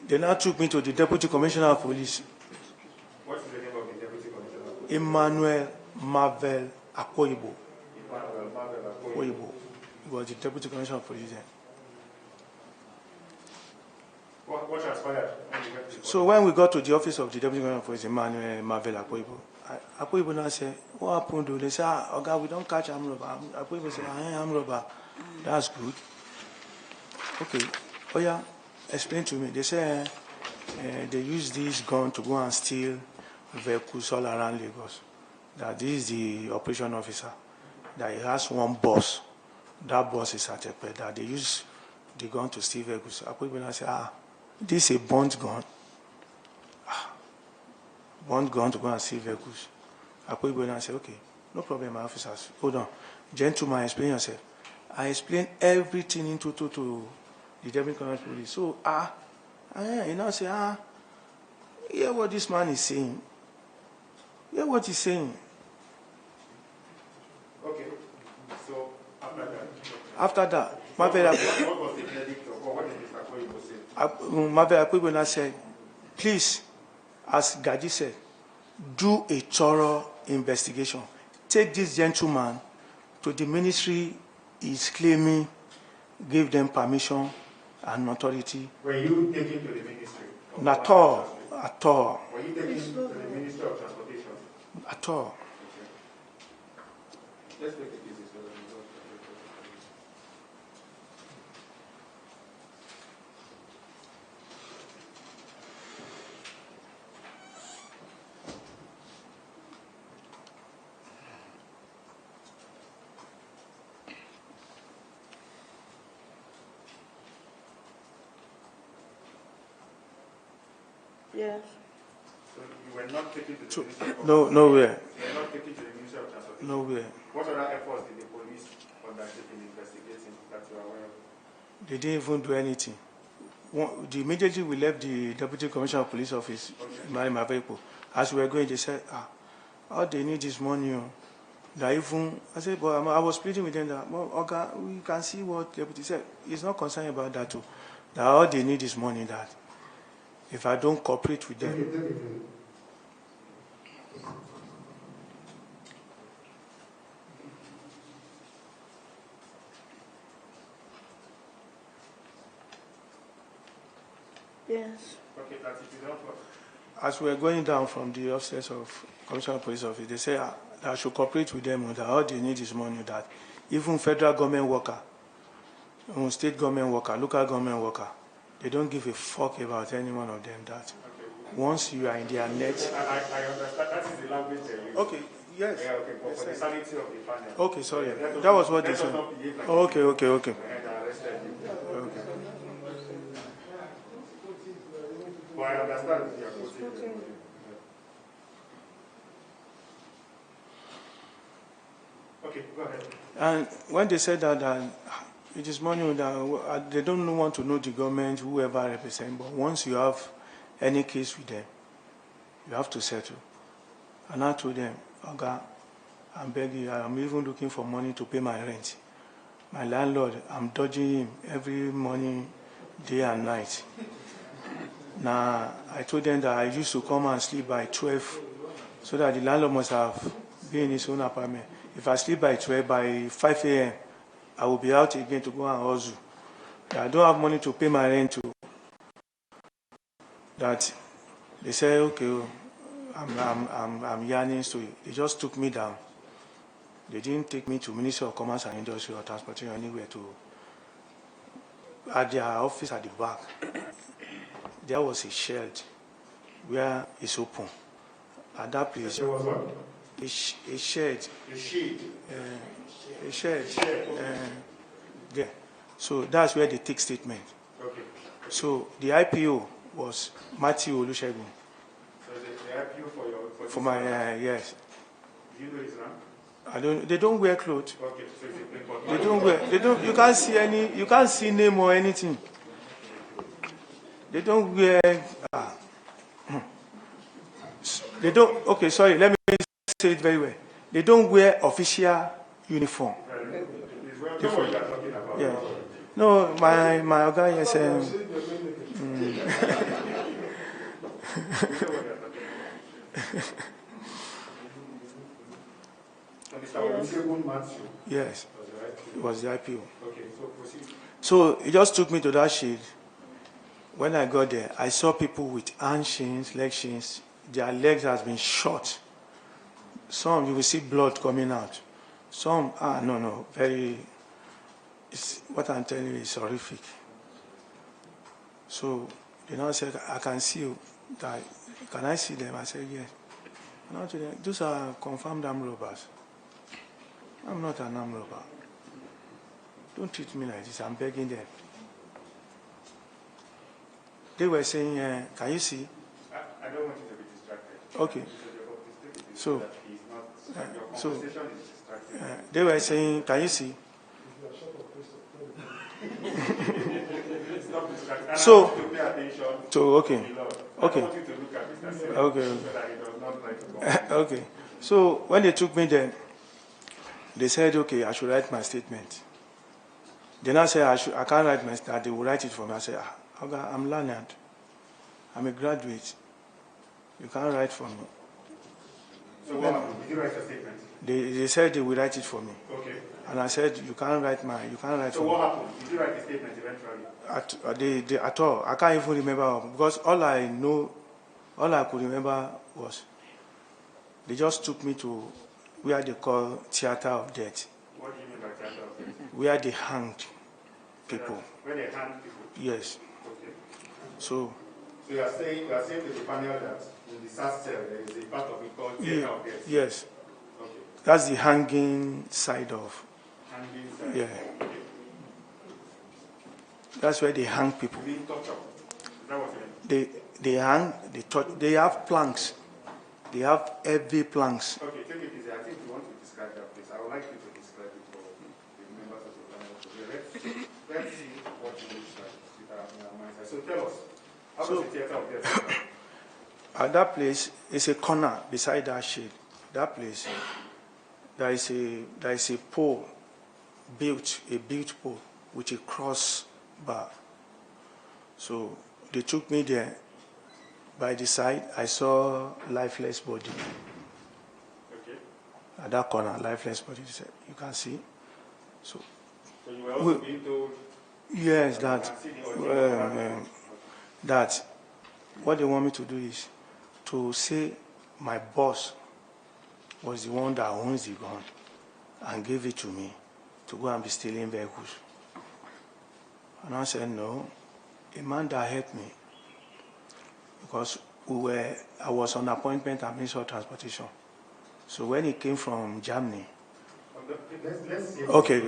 They now took me to the Deputy Commissioner of Police. What's the name of the Deputy Commissioner of Police? Emmanuel Marvel Akoyibo. Emmanuel Marvel Akoyibo. He was the Deputy Commissioner of Police then. What transpired? So when we got to the office of the Deputy Commissioner of Police, Emmanuel Marvel Akoyibo, Akoyibo now said, what happened? They said, oh God, we don't catch armed robber. Akoyibo said, I am armed robber. That's good. Okay. Oh yeah, explain to me. They say they use this gun to go and steal vehicles all around Lagos. That this is the operation officer. That he has one boss. That boss is at Epe. That they use the gun to steal vehicles. Akoyibo say, this is a bunt gun. Bunt gun to go and steal vehicles. Akoyibo say, okay, no problem, my officers. Hold on. Gentleman, explain yourself. I explained everything in total to the Deputy Commissioner of Police. So, you know, say, hear what this man is saying. Hear what he's saying. Okay. So, after that, what was the verdict or what did Mr. Akoyibo say? Marvel Akoyibo said, please, as Gaji said, do a thorough investigation. Take this gentleman to the ministry is claiming, give them permission and authority. Were you taken to the ministry? At all. At all. Were you taken to the Ministry of Transportation? At all. Let's take it easy. Yes. So you were not taken to the Ministry of Nowhere. You were not taken to the Ministry of Transportation? Nowhere. What other efforts did the police undertake in investigating that you are aware of? They didn't even do anything. Immediately we left the Deputy Commissioner of Police office, my vehicle. As we were going, they said, all they need is money. That even, I said, but I was pleading with them that, well, okay, we can see what deputy said. He's not concerned about that too. That all they need is money, that if I don't cooperate with them, Yes. Okay, that's if you don't work. as we were going down from the offices of Commissioner of Police Office, they say that I should cooperate with them, that all they need is money, that even federal government worker, state government worker, local government worker, they don't give a fuck about any one of them, that once you are in their net. I understand. That is the language they use. Okay, yes. Yeah, okay, but for the sanity of the panel. Okay, sorry. That was what they said. Okay. And I arrested you. Okay. But I understand you are quoting. Okay, go ahead. And when they said that it is money, that they don't want to know the government, whoever represents, but once you have any case with them, you have to settle. And I told them, okay, I'm begging you, I'm even looking for money to pay my rent. My landlord, I'm dodging him every morning, day and night. Now, I told them that I used to come and sleep by 12, so that the landlord must have been in his own apartment. If I sleep by 12, by 5 a.m., I will be out again to go and hustle. I don't have money to pay my rent to. That they say, okay, I'm yearning, so they just took me down. They didn't take me to Ministry of Commerce and Industry or Transportation anywhere to. At their office at the back, there was a shed where it's open. At that place, There was what? a shed. A shade. A shed. There. So that's where they take statement. Okay. So the IPO was Matthew Olusegun. So the IPO for your For my yes. Do you know his rank? I don't. They don't wear clothes. Okay, so it's a plain clothes. They don't wear. They don't. You can't see any. You can't see name or anything. They don't wear. They don't. Okay, sorry. Let me say it very well. They don't wear official uniform. That's what you are talking about. Yeah. No, my guy is. Mr. Olusegun Matthew. Yes, it was the IPO. Okay, so proceed. So he just took me to that shade. When I got there, I saw people with hand chains, leg chains. Their legs has been shot. Some you will see blood coming out. Some no, very. What I'm telling you is horrific. So they now said, I can see you. Can I see them? I said yes. And I told them, those are confirmed armed robbers. I'm not an armed robber. Don't treat me like this. I'm begging them. They were saying, can you see? I don't want you to be distracted. Okay. So, Your conversation is distracting. they were saying, can you see? Stop distracting. So- I want you to pay attention. So, okay. to the Lord. Okay. I want you to look at Mr. Sir, Okay. so that he does not try to go. Okay. So when they took me there, they said, okay, I should write my statement. Then I said, I can't write my statement. They will write it for me. I said, okay, I'm learned. I'm a graduate. You can't write for me. So what happened? Did you write a statement? They said they will write it for me. Okay. And I said, you can't write So for what me. happened? Did you write a statement eventually? At all. I can't even remember because all I could remember was they just took me to where they call Theater of Death, What do you mean by theater of death? where they hanged people. Where they hang people. Yes. Okay. So So you are saying to the panel that in the SAS cell there is a part of it called theater of death. yes, Okay. that's the hanging side of. Hanging side. Yeah. That's where they hang people. Being tortured. Is that what you mean? They hang. They have planks. They have heavy planks. Okay, take it easy. I think you want to describe that place. I would like you to describe it for the members of the panel. Let's see what it looks like with our minds. So tell us, how does the theater of death? At that place is a corner beside that shade. That place, there is a pole built, a built pole with a cross bar. So they took me there. By the side, I saw lifeless body. Okay. At that corner, lifeless body. You can see. So you were also being told. Yes, that that what they want me to do is to say my boss was the one that owns the gun and gave it to me to go and be stealing vehicles. And I said, no, a man that helped me, because I was on appointment at Ministry of Transportation. So when he came from Germany, Let's see. okay,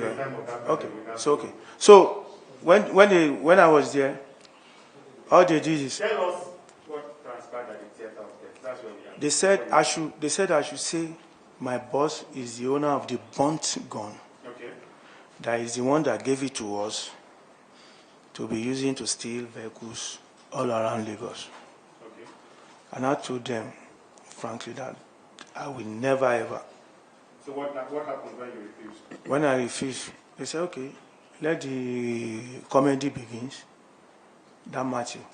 okay, so when I was there, all they did is Tell us what transpired at the theater of death. That's where we are. they said I should say my boss is the owner of the burnt gun. Okay. That is the one that gave it to us to be using to steal vehicles all around Lagos. Okay. And I told them, frankly, that I will never ever. So what happened when you refused? When I refused, they said, okay, let the comedy begins. That match. Okay.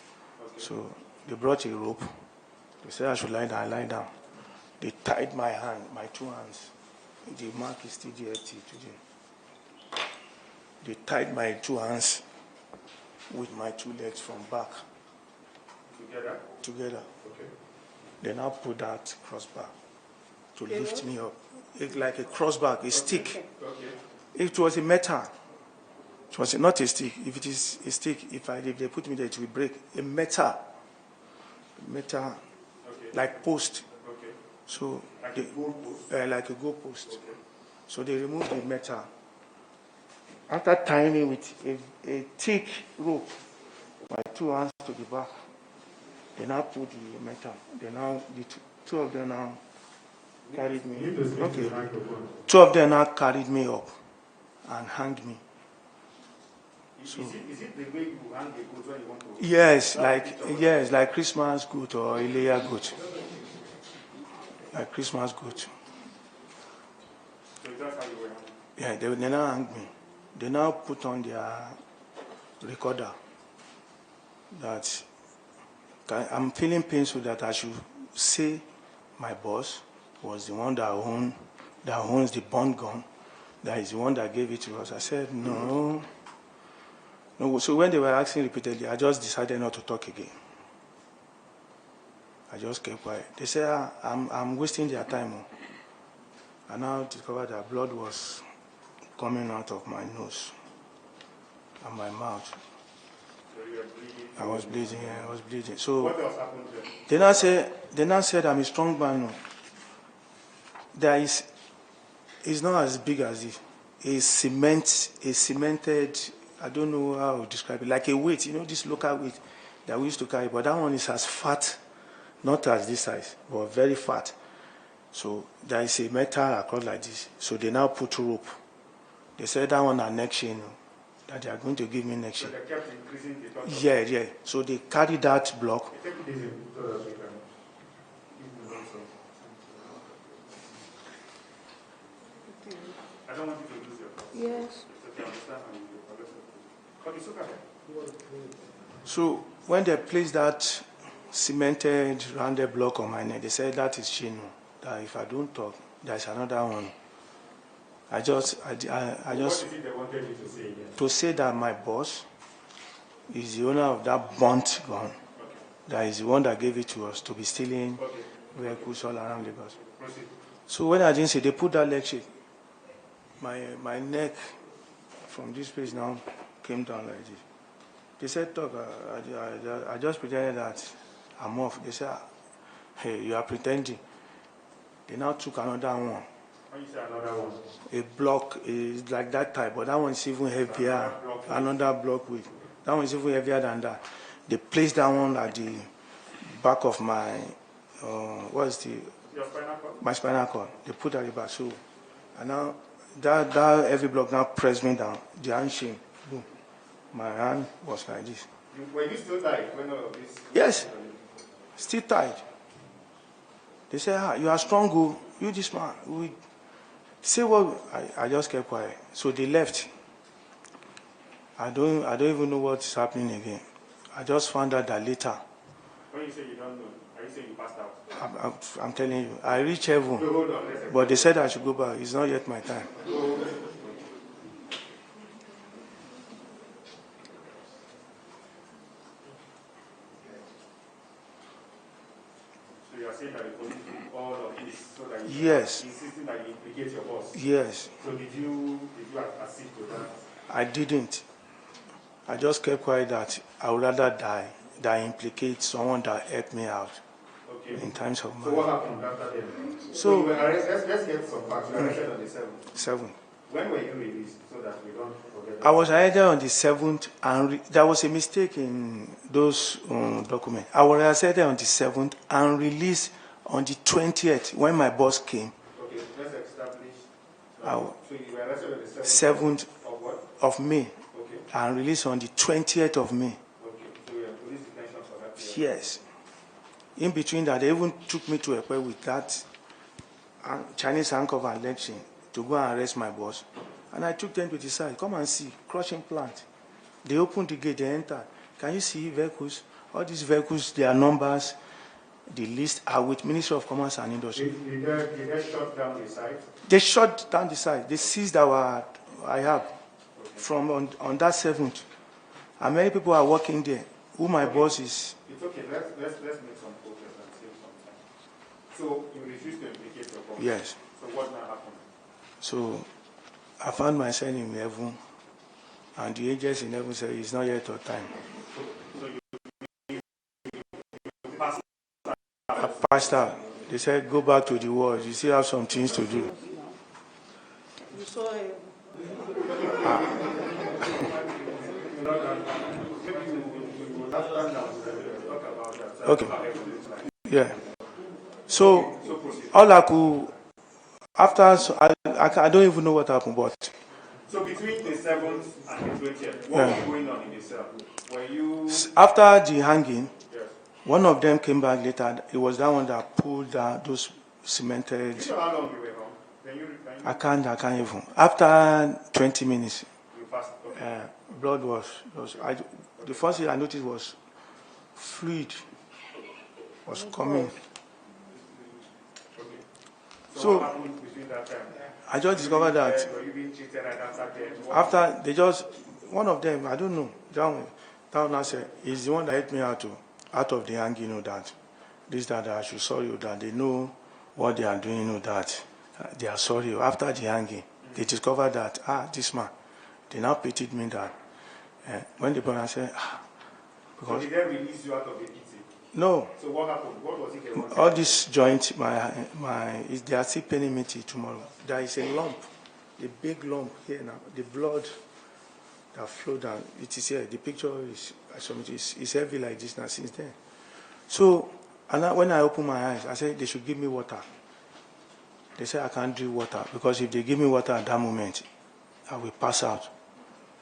So they brought a rope. They said I should lie down. I lie down. They tied my hand, my two hands. The mark is still there till today. They tied my two hands with my two legs from back. Together. Okay. They now put that crossbar to lift me up. It's like a crossbar, a stick. Okay. It was a metal. It was not a stick. If it is a stick, if they put me there, it will break. A metal, Okay. like post. Okay. So Like they, a goalpost. like a goalpost. Okay. So they removed the metal. After tying me with a thick rope, my two hands to the back, they now put the metal. They now two of them now carried me. Okay. Two of them now carried me up and hanged me. So, is it the way you hang a goat when you want to? Yes, like Christmas goat or Ileya goat. Like Christmas goat. So that's how you were hanged? Yeah, they now hang me. They now put on their recorder that I'm feeling painful that I should say my boss was the one that owns the burnt gun, that is the one that gave it to us. I said, no. So when they were asking repeatedly, I just decided not to talk again. I just kept quiet. They said, I'm wasting their time. I now discovered that blood was coming out of my nose and my mouth. So you were bleeding? I was bleeding. So what else happened then? they now said I'm a strong man. It's not as big as this. A cemented, I don't know how to describe it, like a weight, this local weight that we used to carry, but that one is as fat, not as this size, but very fat. So there is a metal across like this. So they now put rope. They said that one a neck chain, that they are going to give me neck chain. So they kept increasing the touch? Yeah. So they carried that block. Take it easy so that we can give the answer. I don't want you to lose your thoughts. Yes. It's okay, I understand how you feel. Okay, so okay. So when they placed that cemented rounded block on my neck, they said that is chain. That if I don't talk, there's another one. I just What is it they wanted you to say again? to say that my boss is the owner of that burnt gun. Okay. That is the one that gave it to us to be stealing Okay. vehicles all around Lagos. Proceed. So when I didn't say, they put that leg shake. My neck from this place now came down like this. They said, talk. I just pretended that I'm off. They said, hey, you are pretending. They now took another one. When you say another one? A block is like that type, but that one is even heavier. Another block with. That one is even heavier than that. They placed that one at the back of my, Your spinal cord? my spinal cord. They put that at the back. So, and now that heavy block now pressed me down. The hand shame. Boom. My hand was like this. Were you still tight when all of this? Yes. Still tied. They say, you are strong, you this man. See what I just kept quiet. So they left. I don't even know what's happening again. I just found out that later. When you say you don't know, are you saying you passed out? I'm telling you, I reached heaven, No, hold on. Let's but they said I should go back. It's not yet my time. So you are saying that the police did all of this so that you Yes. insisting that you implicate your boss. Yes. So did you accede to that? I didn't. I just kept quiet that I would rather die than implicate someone that helped me out in times of So what happened after then? So you were arrested. Let's get some facts. You were arrested on the 7th. 7th. When were you released so that we don't forget? I was arrested on the 7th, and there was a mistake in those documents. I was arrested on the 7th and released on the 20th when my boss came. Okay, let's establish. So you were arrested on the 7th of what? of May, Okay. and released on the 20th of May. Okay, so you were police detention for that period. Yes. In between that, they even took me to a place with that Chinese handcuff and leg chain to go and arrest my boss. And I took them to the side. Come and see, crushing plant. They opened the gate, they entered. Can you see vehicles? All these vehicles, their numbers, the list are with Ministry of Commerce and Industry. Did they shut down the site? They shut down the site. They seized I have from on that 7th. And many people are working there, who my boss is. It's okay. Let's make some progress and save some time. So you refused to implicate your boss? Yes. So what now happened? So I found myself in heaven, and the angels in heaven said, it's not yet your time. So you passed out? I passed out. They said, go back to the world. You still have some things to do. You saw him. Okay. Yeah. So all I could, after, so I don't even know what happened, but. So between the 7th and the 20th, what was going on in the cell? Were you... After the hanging, Yes. one of them came back later. It was that one that pulled down those cemented. You know how long you were home? I can't even. After 20 minutes, You passed. Okay. blood was the first thing I noticed was fluid was coming. Okay. So what happened between that time? I just discovered that Were you being treated right after death? after they just, one of them, I don't know, that one I said, is the one that helped me out of the hanging, you know, that I should sorry you, that they know what they are doing, you know, that they are sorry. After the hanging, they discovered that, this man, they now pitied me that when the brother said, because... So did they release you out of the pity? No. So what happened? What was it? All this joint, they are still paining me till tomorrow. There is a lump, a big lump here now. The blood that flowed down, it is here. The picture is heavy like this now since then. So, when I opened my eyes, I said they should give me water. They said I can't drink water because if they give me water at that moment, I will pass out.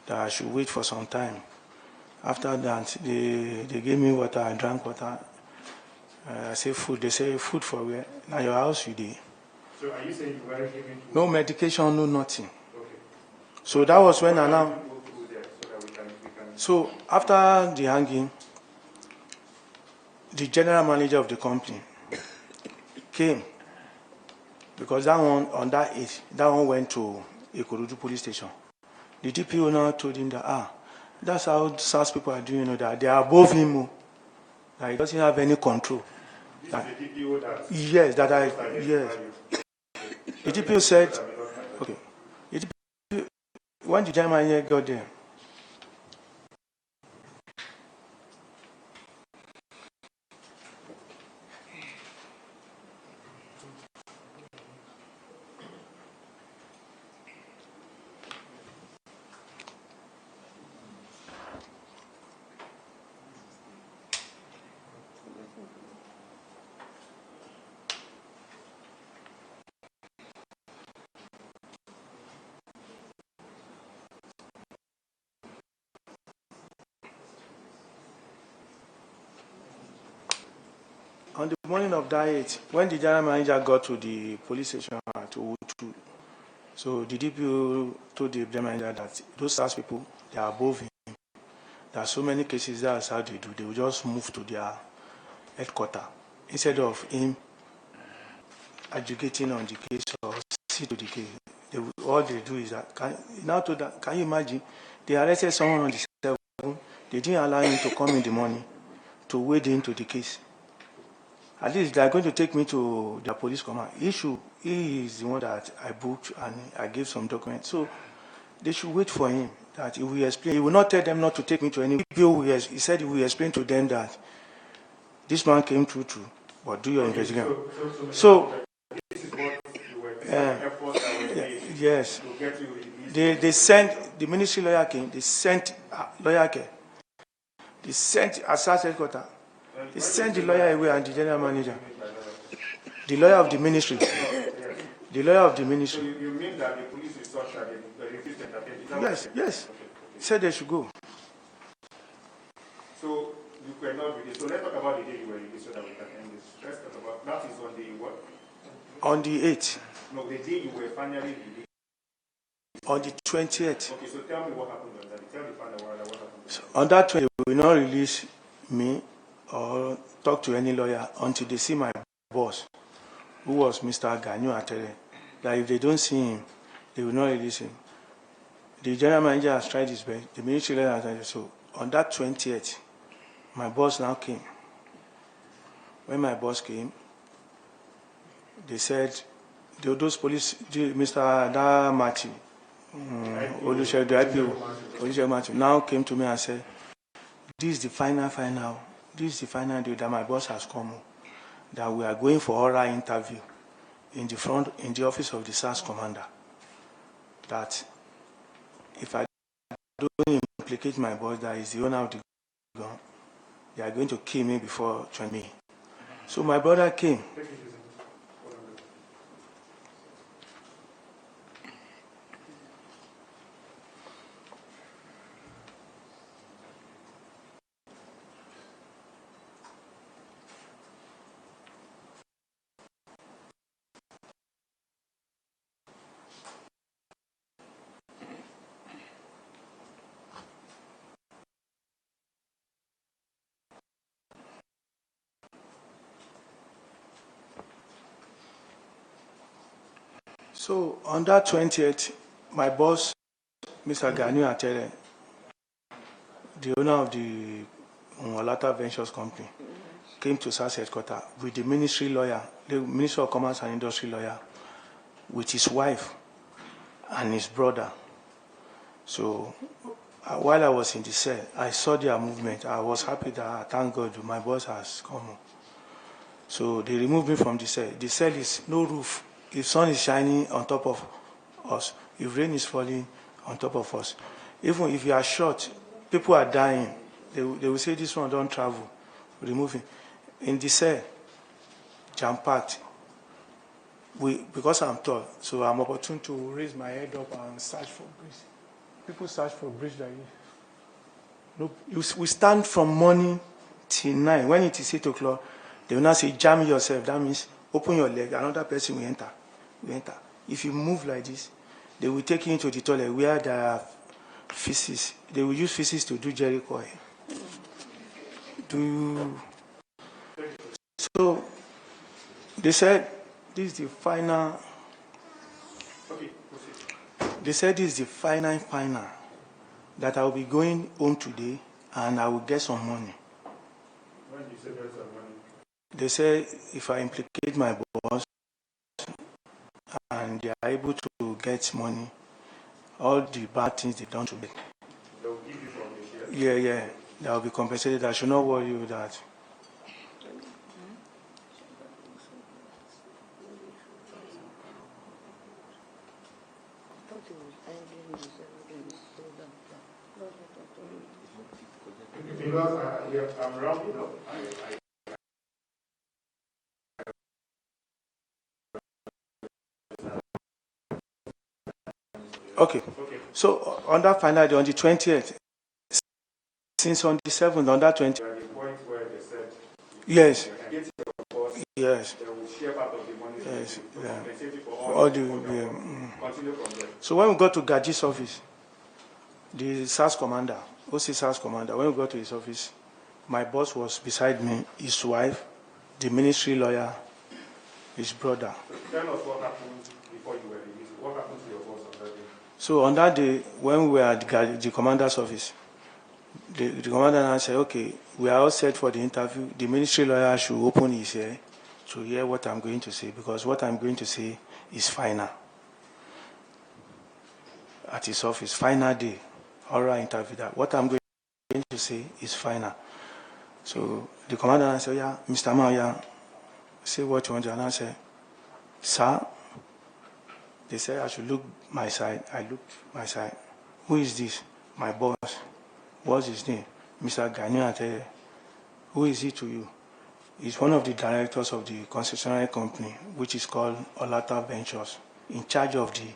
That I should wait for some time. After that, they gave me water. I drank water. I say food. They say food for where? Now your house you did. So are you saying you were given food? No medication, no nothing. Okay. So that was when I now. Go through there so that we can. So after the hanging, the general manager of the company came because that one on that 8th, that one went to Ikorodu police station. The DPO now told him that that's how SARS people are doing, you know, that they are above him, that he doesn't have any control. This is the DPO that... Yes, yes. The DPO said, okay. The DPO, when the general manager got there, on the morning of that 8th, when the general manager got to the police station to So the DPO told the general manager that those SARS people, they are above him. There are so many cases, that's how they do. They will just move to their headquarters instead of him adjudicating on the case or see to the case. All they do is that, can you imagine? They arrested someone on the 7th. They didn't allow him to come in the morning to wade into the case. At least they are going to take me to the police command. He is the one that I booked and I gave some documents. So they should wait for him, that he will explain. He will not tell them not to take me to any bill. He said he will explain to them that this man came true, but do your investigation. So this is what you were efforts that were made yes. to get you released. They sent, the ministry lawyer came, they sent lawyer came. They sent SARS headquarters. They sent the lawyer away and the general manager. The lawyer of the ministry. The lawyer of the ministry. So you mean that the police is such that they refuse to entertain? Yes, yes. He said they should go. So you were not released. So let's talk about the day you were released so that we can end this. Let's talk about, that is on the what? On the 8th. No, the day you were finally released. On the 20th. Okay, so tell me what happened on that. Tell the panel what happened. So on that 20th, they will not release me or talk to any lawyer until they see my boss, who was Mr. Ganyu Atere. That if they don't see him, they will not release him. The general manager has tried his best. The ministry lawyer has tried. So on that 20th, my boss now came. When my boss came, they said, those police, Mr. Damati, Olusegun, the IPO, Olusegun Matthew, now came to me and said, this is the final, this is the final day that my boss has come, that we are going for oral interview in the office of the SARS commander. That if I don't implicate my boss, that is the owner of the gun, they are going to kill me before joining me. So my brother came. So on that 20th, my boss, Mr. Ganyu Atere, the owner of the Walata Ventures Company, came to SARS headquarters with the ministry lawyer, the Minister of Commerce and Industry lawyer, with his wife and his brother. So while I was in the cell, I saw their movement. I was happy that, thank God, my boss has come. So they removed me from the cell. The cell is no roof. If sun is shining on top of us, if rain is falling on top of us, even if you are short, people are dying. They will say this one don't travel. Remove him. In the cell, jam-packed. Because I'm tall, so I'm opportune to raise my head up and search for bridge. People search for bridge like this. No, we stand from morning till 9. When it is 8 o'clock, they will not say jam yourself. That means open your leg, another person will enter. If you move like this, they will take you into the toilet where there are feces. They will use feces to do Jericho. So they said this is the final. Okay, they said this is the final that I will be going home today and I will get some money. When you say get some money? They say if I implicate my boss and they are able to get money, all the bad things they done to me. They will give you from the share? Yeah. That will be compensated. I should not worry you with that. Because I'm rounding up. Okay. So on that final day, on the 20th, since on the 7th, on that 20th. The point where they said, yes. Get your boss, yes. they will share part of the money. Yes. To yeah. compensate you for all the Continue from there. So when we got to Gaji's office, the SARS commander, OC SARS commander, when we got to his office, my boss was beside me, his wife, the ministry lawyer, his brother. Tell us what happened before you were released. What happened to your boss on that day? So on that day, when we were at the commander's office, the commander now said, okay, we are all set for the interview. The ministry lawyer should open his ear to hear what I'm going to say, because what I'm going to say is final. At his office, final day, oral interview, that what I'm going to say is final. So the commander said, yeah, Mr. Maya, say what you want to. And I said, sir, they said I should look my side. I looked my side. Who is this? My boss. What's his name? Mr. Gani. Who is he to you? He's one of the directors of the concessionary company, which is called Olata Ventures, in charge of the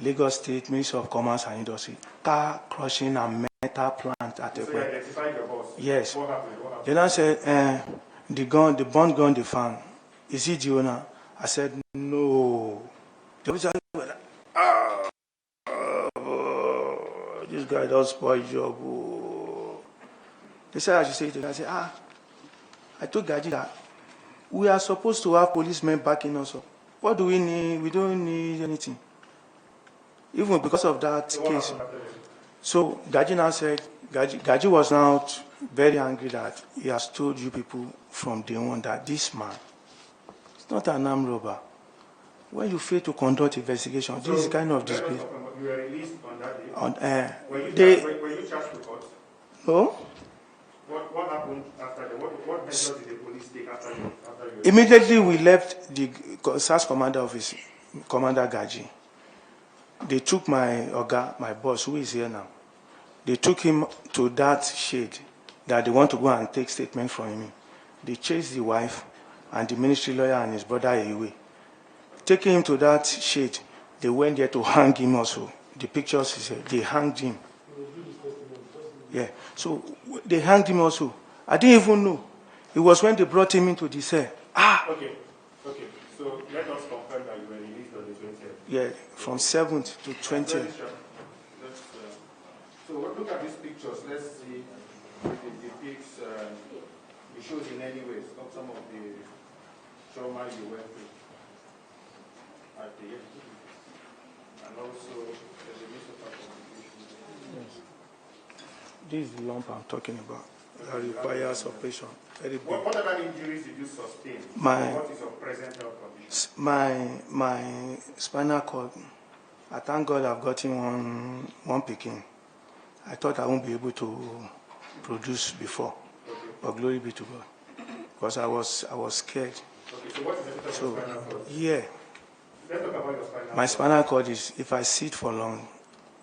Lagos State Ministry of Commerce and Industry, car crushing and metal plant at So you identified your boss? Yes. What happened? What happened? Then I said, the bond gun they found, is he the owner? I said, no. The officer said, this guy does spoil job. Oh. They said, I should say it. I said, I told Gaji that we are supposed to have policemen backing us up. What do we need? We don't need anything. Even because of that case. So Gaji now said, Gaji was now very angry that he has told you people from day one that this man is not an armed robber. When you fail to conduct investigation, So this is kind of disgrace. You were released on that day? Were you charged with what? No? What happened after that? What measures did the police take after you? Immediately we left the SARS commander office, Commander Gaji. They took my Oga, my boss, who is here now. They took him to that shade that they want to go and take statement from him. They chased the wife and the ministry lawyer and his brother away. Taking him to that shade, they went there to hang him also. The pictures, they hanged him. Yeah, so they hanged him also. I didn't even know. It was when they brought him into the cell. Okay. So let us confirm that you were released on the 20th. Yeah, from 7th to 20th. So look at these pictures. Let's see if it depicts, it shows in any way some of the trauma you went through at the end. And also, there's a newspaper publication. Yes. This is the lump I'm talking about. That requires operation. Very big. What other injuries did you sustain? What is your present health condition? My spinal cord. I thank God I've gotten one picking. I thought I won't be able to produce before, but glory be to God, because I was scared. Okay, so what is the spinal cord? Yeah. Let's talk about your spinal cord. My spinal cord is, if I sit for long,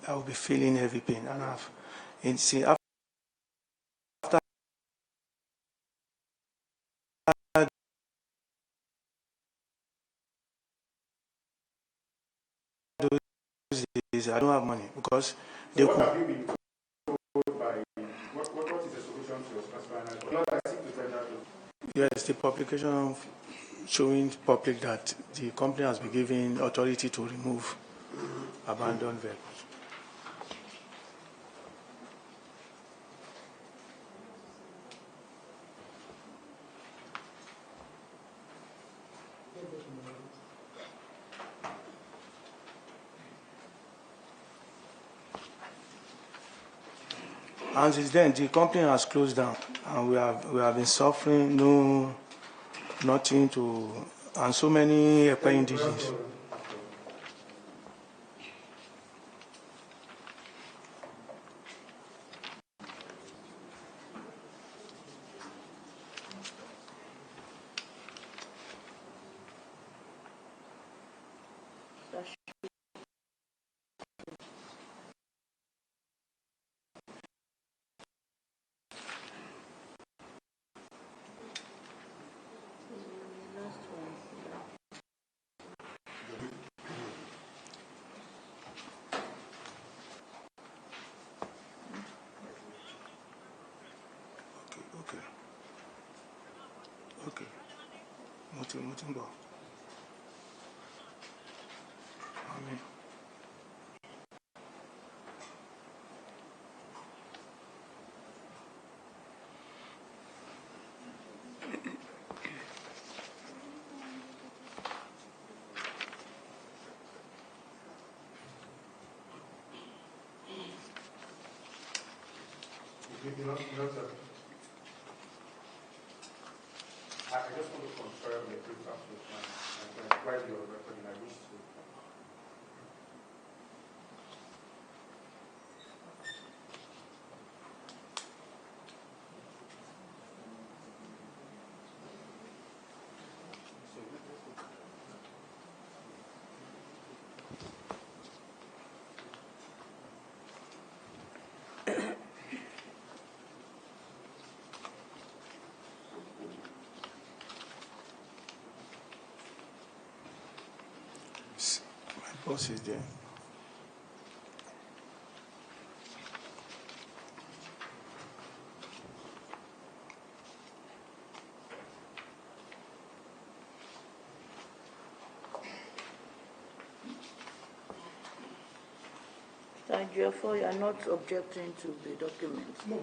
I will be feeling heavy pain, and after those days, I don't have money because they What could. have you been told by, what is the solution to your spinal cord? Not I seek to tell that. Yes, the publication showing public that the company has been given authority to remove abandoned vehicles. And since then, the company has closed down, and we have been suffering nothing to, and so many indigenous. Okay. Mutimbo. Amen. sir. I just want to confirm the brief with my friend while you're recording. I wish to. My boss is there. Therefore, you are not objecting to the document. No.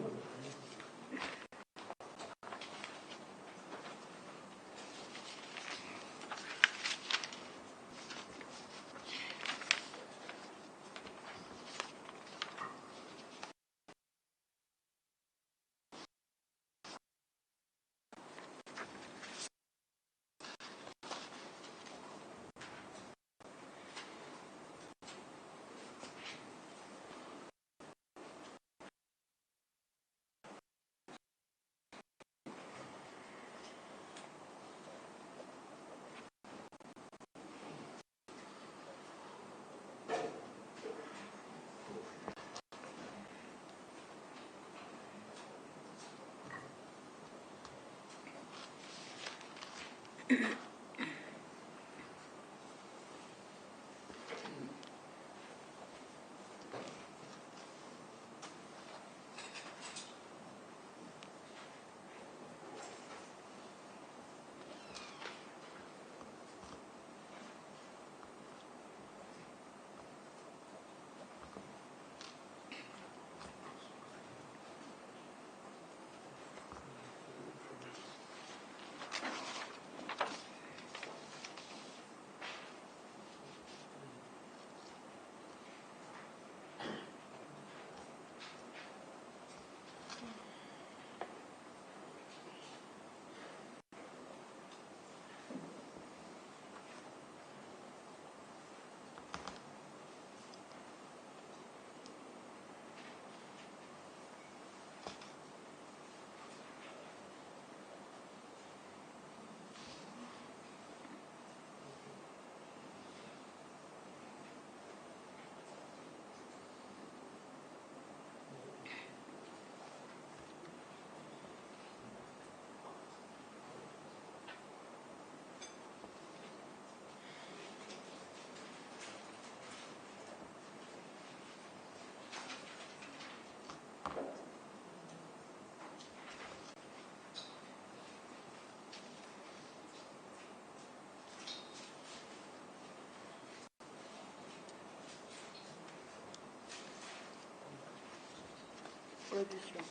Registrar.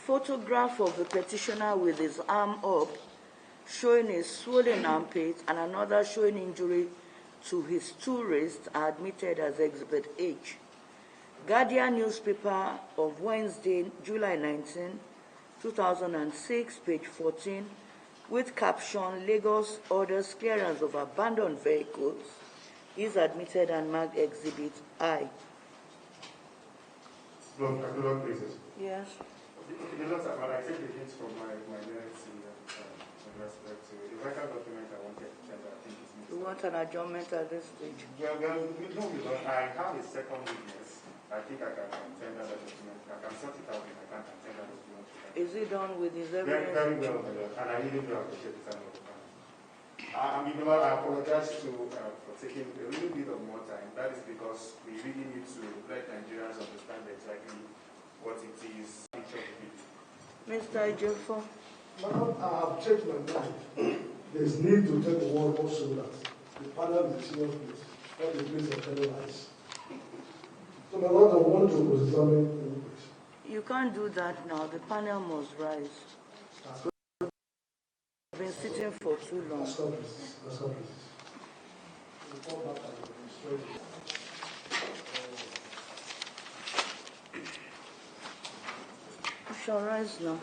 Photograph of the petitioner with his arm up, showing a swollen armpit, and another showing injury to his two wrists are admitted as Exhibit H. Guardian newspaper of Wednesday, July 19, 2006, page 14, with caption, Lagos orders clearance of abandoned vehicles, is admitted and marked Exhibit I. Blood places. Yes. The lots of I take the hints from my minutes in respect to the vital document I wanted to tender. I think it's You want an adjournment at this stage? Well, no, because I have a second witness. I think I can tender that document. I can sort it out if I can't tender the document. Is it done with his Very, evidence? very well, and I really do appreciate the time of the time. I apologize for taking a little bit of more time. That is because we really need to let Nigerians understand exactly what it is. Mr. Ejiofor. Madam, I have changed my mind. There is need to tell the world also that the panel is a serious place, not a place of telling lies. So my Lord, I want to examine the place. You can't do that now. The panel must rise. We've been sitting for too long. Let's stop this. report back and destroy it. We shall rise now.